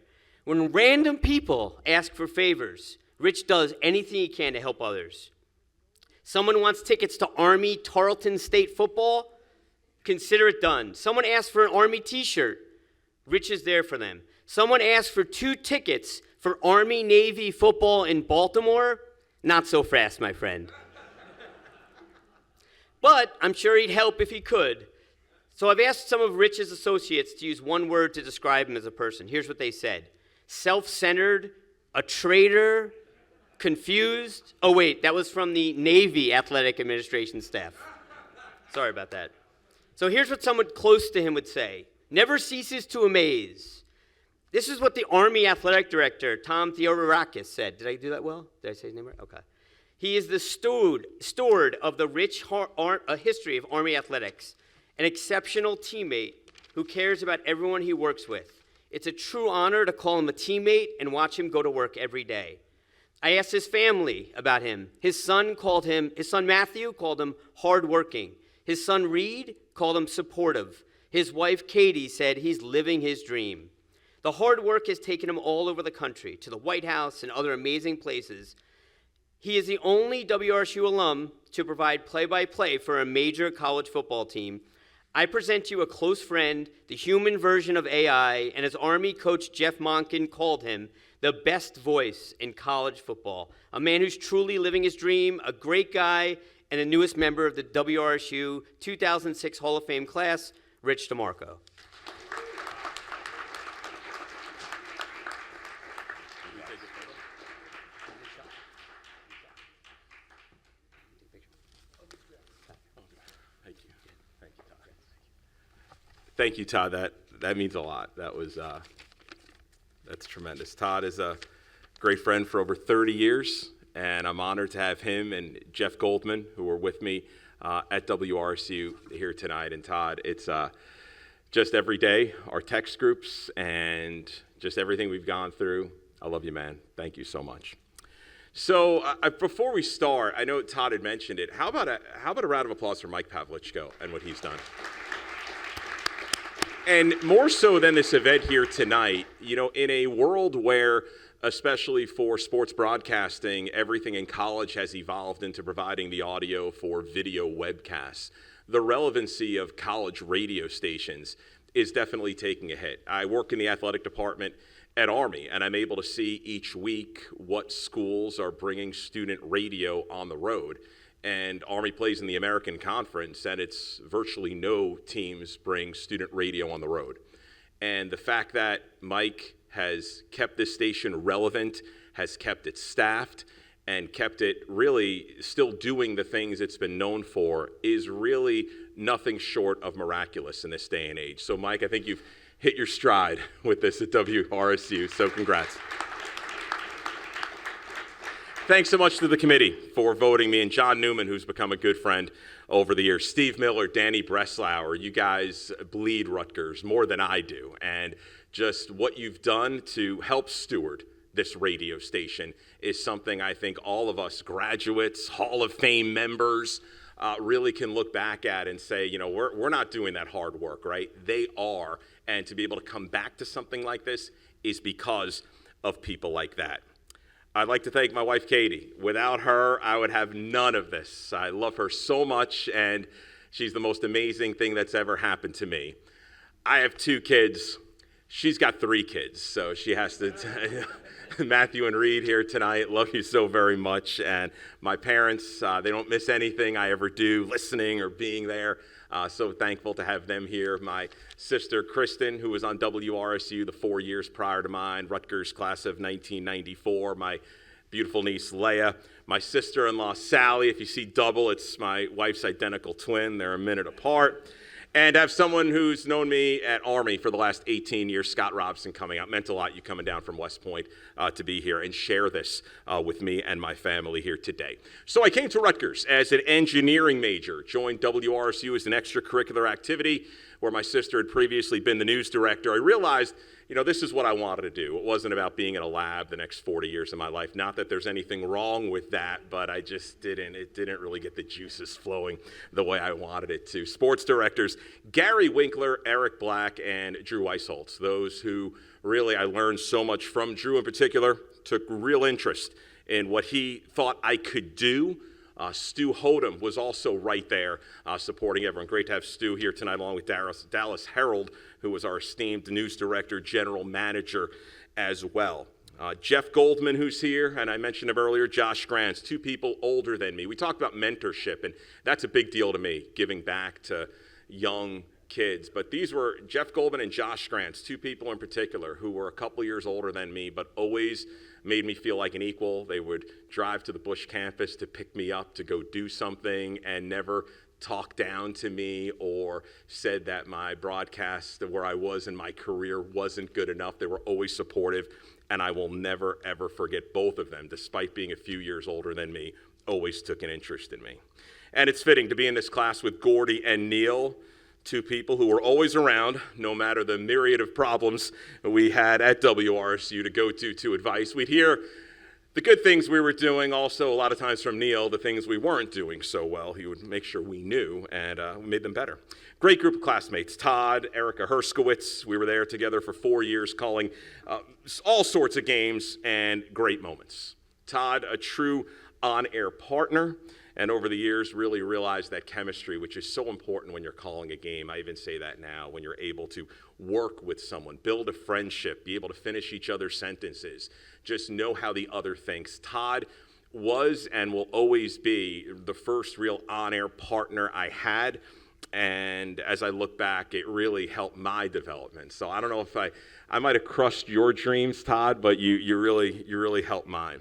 When random people ask for favors, Rich does anything he can to help others. Someone wants tickets to Army Tarleton State football? Consider it done. Someone asks for an Army t-shirt. Rich is there for them. Someone asks for 2 tickets for Army-Navy football in Baltimore? Not so fast, my friend. But I'm sure he'd help if he could. So I've asked some of Rich's associates to use one word to describe him as a person. Here's what they said. Self-centered, a traitor, confused. Oh, wait, that was from the Navy Athletic Administration staff. Sorry about that. So here's what someone close to him would say. Never ceases to amaze. This is what the Army Athletic Director, Tom Theodorakis, said. Did I do that well? Did I say his name right? Okay. He is the steward of the rich history of Army athletics, an exceptional teammate who cares about everyone he works with. It's a true honor to call him a teammate and watch him go to work every day. I asked his family about him. His son Matthew called him hardworking. His son Reed called him supportive. His wife Katie said he's living his dream. The hard work has taken him all over the country, to the White House and other amazing places. He is the only WRSU alum to provide play-by-play for a major college football team. I present to you a close friend, the human version of AI, and as Army coach Jeff Monken called him, the best voice in college football. A man who's truly living his dream, a great guy, and the newest member of the WRSU 2006 Hall of Fame class, Rich DeMarco. Thank you, Todd. That means a lot. That's tremendous. Todd is a great friend for over 30 years, and I'm honored to have him and Jeff Goldman, who are with me at WRSU here tonight. And Todd, it's just every day, our text groups and just everything we've gone through. I love you, man. Thank you so much. So before we start, I know Todd had mentioned it. How about a round of applause for Mike Pavlichko and what he's done? And more so than this event here tonight, you know, in a world where, especially for sports broadcasting, everything in college has evolved into providing the audio for video webcasts, the relevancy of college radio stations is definitely taking a hit. I work in the athletic department at Army, and I'm able to see each week what schools are bringing student radio on the road. And Army plays in the American Conference, and it's virtually no teams bring student radio on the road. And the fact that Mike has kept this station relevant, has kept it staffed, and kept it really still doing the things it's been known for is really nothing short of miraculous in this day and age. So Mike, I think you've hit your stride with this at WRSU, so congrats. Thanks so much to the committee for voting me, and John Newman, who's become a good friend over the years. Steve Miller, Danny Breslauer, you guys bleed Rutgers more than I do. And just what you've done to help steward this radio station is something I think all of us graduates, Hall of Fame members, really can look back at and say, you know, we're not doing that hard work, right? They are. And to be able to come back to something like this is because of people like that. I'd like to thank my wife, Katie. Without her, I would have none of this. I love her so much, and she's the most amazing thing that's ever happened to me. I have 2 kids. She's got 3 kids, so she has to... Matthew and Reed here tonight, love you so very much. And my parents, they don't miss anything I ever do, listening or being there. So thankful to have them here. My sister, Kristen, who was on WRSU the 4 years prior to mine, Rutgers class of 1994. My beautiful niece, Leah. My sister-in-law, Sally. If you see double, it's my wife's identical twin. They're a minute apart. And have someone who's known me at Army for the last 18 years, Scott Robson, coming out. Meant a lot, you coming down from West Point to be here and share this with me and my family here today. So I came to Rutgers as an engineering major, joined WRSU as an extracurricular activity where my sister had previously been the news director. I realized, you know, this is what I wanted to do. It wasn't about being in a lab the next 40 years of my life. Not that there's anything wrong with that, but I just it didn't really get the juices flowing the way I wanted it to. Sports directors, Gary Winkler, Eric Black, and Drew Weisholtz, those who really I learned so much from. Drew in particular took real interest in what he thought I could do. Stu Hodem was also right there supporting everyone. Great to have Stu here tonight along with Dallas Herald, who was our esteemed news director, general manager as well. Jeff Goldman, who's here, and I mentioned him earlier, Josh Grants, 2 people older than me. We talked about mentorship, and that's a big deal to me, giving back to young kids. But these were Jeff Goldman and Josh Grants, 2 people in particular who were a couple years older than me, but always made me feel like an equal. They would drive to the Bush campus to pick me up to go do something and never talked down to me or said that my broadcast, where I was in my career, wasn't good enough. They were always supportive, and I will never, ever forget both of them, despite being a few years older than me, always took an interest in me. And it's fitting to be in this class with Gordy and Neil, 2 people who were always around, no matter the myriad of problems we had at WRSU to go to advice. We'd hear the good things we were doing, also a lot of times from Neil, the things we weren't doing so well. He would make sure we knew and made them better. Great group of classmates, Todd, Erica Herskowitz. We were there together for 4 years calling all sorts of games and great moments. Todd, a true on-air partner, and over the years really realized that chemistry, which is so important when you're calling a game. I even say that now, when you're able to work with someone, build a friendship, be able to finish each other's sentences, just know how the other thinks. Todd was and will always be the first real on-air partner I had. And as I look back, it really helped my development. So I don't know if I might have crushed your dreams, Todd, but you really helped mine.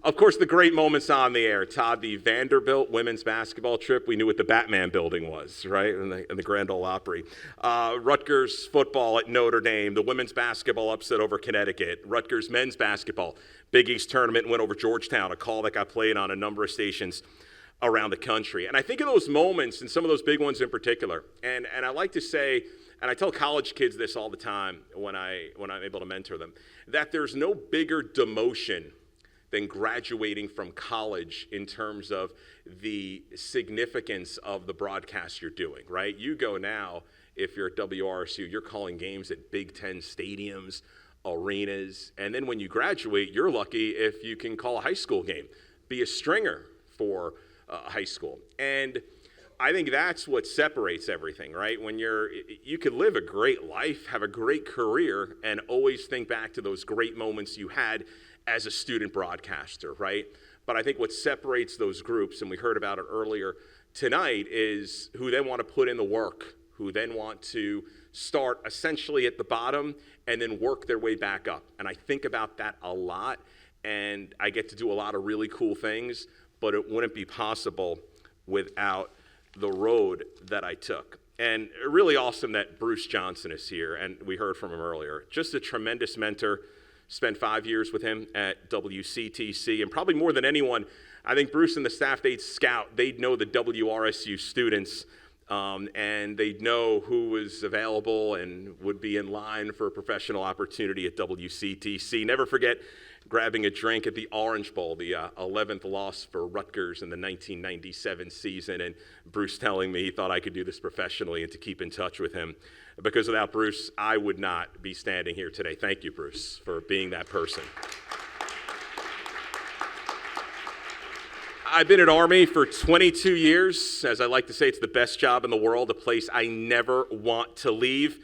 Of course, the great moments on the air. Todd, the Vanderbilt women's basketball trip, we knew what the Batman building was, right, in the Grand Ole Opry. Rutgers football at Notre Dame, the women's basketball upset over Connecticut. Rutgers men's basketball, Big East tournament win over Georgetown, a call that got played on a number of stations around the country. And I think of those moments, and some of those big ones in particular, and I like to say, and I tell college kids this all the time when I'm able to mentor them, that there's no bigger demotion than graduating from college in terms of the significance of the broadcast you're doing, right? You go now, if you're at WRSU, you're calling games at Big Ten stadiums, arenas, and then when you graduate, you're lucky if you can call a high school game, be a stringer for high school. And I think that's what separates everything, right? When you could live a great life, have a great career, and always think back to those great moments you had as a student broadcaster, right? But I think what separates those groups, and we heard about it earlier tonight, is who then want to put in the work, who then want to start essentially at the bottom and then work their way back up. And I think about that a lot, and I get to do a lot of really cool things, but it wouldn't be possible without the road that I took. And really awesome that Bruce Johnson is here, and we heard from him earlier. Just a tremendous mentor. Spent 5 years with him at WCTC, and probably more than anyone, I think Bruce and the staff, they'd scout, they'd know the WRSU students, and they'd know who was available and would be in line for a professional opportunity at WCTC. Never forget grabbing a drink at the Orange Bowl, the 11th loss for Rutgers in the 1997 season, and Bruce telling me he thought I could do this professionally and to keep in touch with him. Because without Bruce, I would not be standing here today. Thank you, Bruce, for being that person. I've been at Army for 22 years. As I like to say, it's the best job in the world, a place I never want to leave.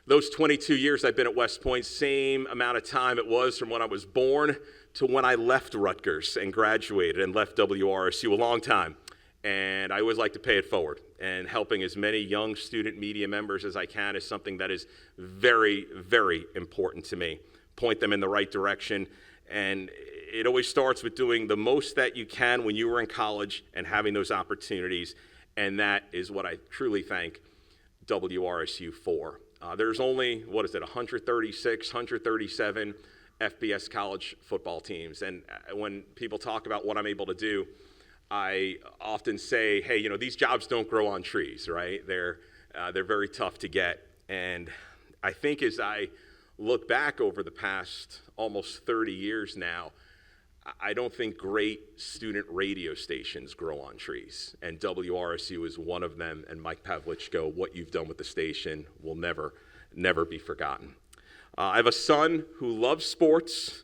Those 22 years I've been at West Point, same amount of time it was from when I was born to when I left Rutgers and graduated and left WRSU, a long time. And I always like to pay it forward. And helping as many young student media members as I can is something that is very, very important to me. Point them in the right direction. And it always starts with doing the most that you can when you were in college and having those opportunities. And that is what I truly thank WRSU for. There's only, 136, 137 FBS college football teams. And when people talk about what I'm able to do, I often say, hey, these jobs don't grow on trees, right? They're very tough to get. And I think as I look back over the past almost 30 years now, I don't think great student radio stations grow on trees. And WRSU is one of them. And Mike Pavlichko, what you've done with the station will never, never be forgotten. I have a son who loves sports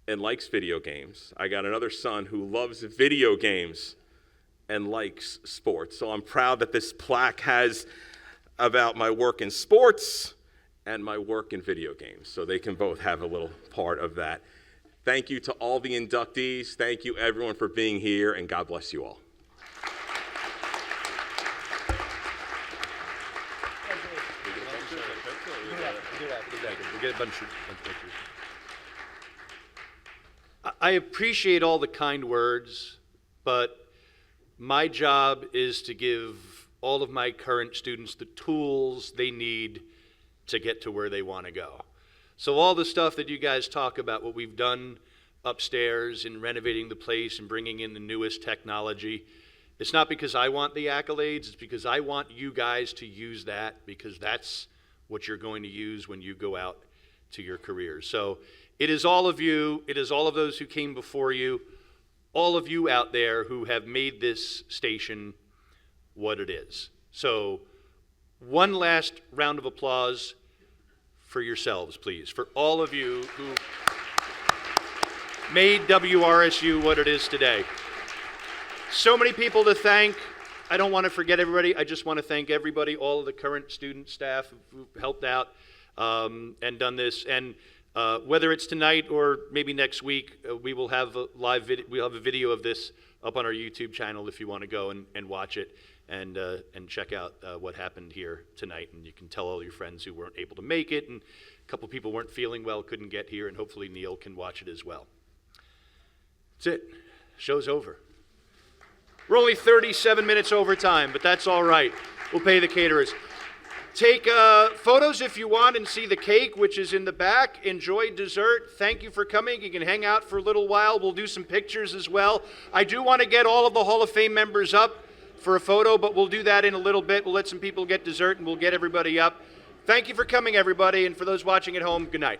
and likes video games. I got another son who loves video games and likes sports. So I'm proud that this plaque has about my work in sports and my work in video games. So they can both have a little part of that. Thank you to all the inductees. Thank you everyone for being here, and God bless you all. I appreciate all the kind words, but my job is to give all of my current students the tools they need to get to where they want to go. So all the stuff that you guys talk about, what we've done upstairs in renovating the place and bringing in the newest technology, it's not because I want the accolades, it's because I want you guys to use that, because that's what you're going to use when you go out to your careers. So it is all of you, it is all of those who came before you, all of you out there who have made this station what it is. So one last round of applause for yourselves, please, for all of you who made WRSU what it is today. So many people to thank. I don't want to forget everybody. I just want to thank everybody, all of the current student staff who helped out and done this. And Whether it's tonight or maybe next week, we will have a we'll have a video of this up on our YouTube channel if you want to go and watch it and check out what happened here tonight. And you can tell all your friends who weren't able to make it, and a couple people weren't feeling well, couldn't get here, and hopefully Neil can watch it as well. That's it. Show's over. We're only 37 minutes over time, but that's all right. We'll pay the caterers. Take photos if you want and see the cake, which is in the back. Enjoy dessert. Thank you for coming. You can hang out for a little while. We'll do some pictures as well. I do want to get all of the Hall of Fame members up for a photo, but we'll do that in a little bit. We'll let some people get dessert, and we'll get everybody up. Thank you for coming, everybody, and for those watching at home, good night.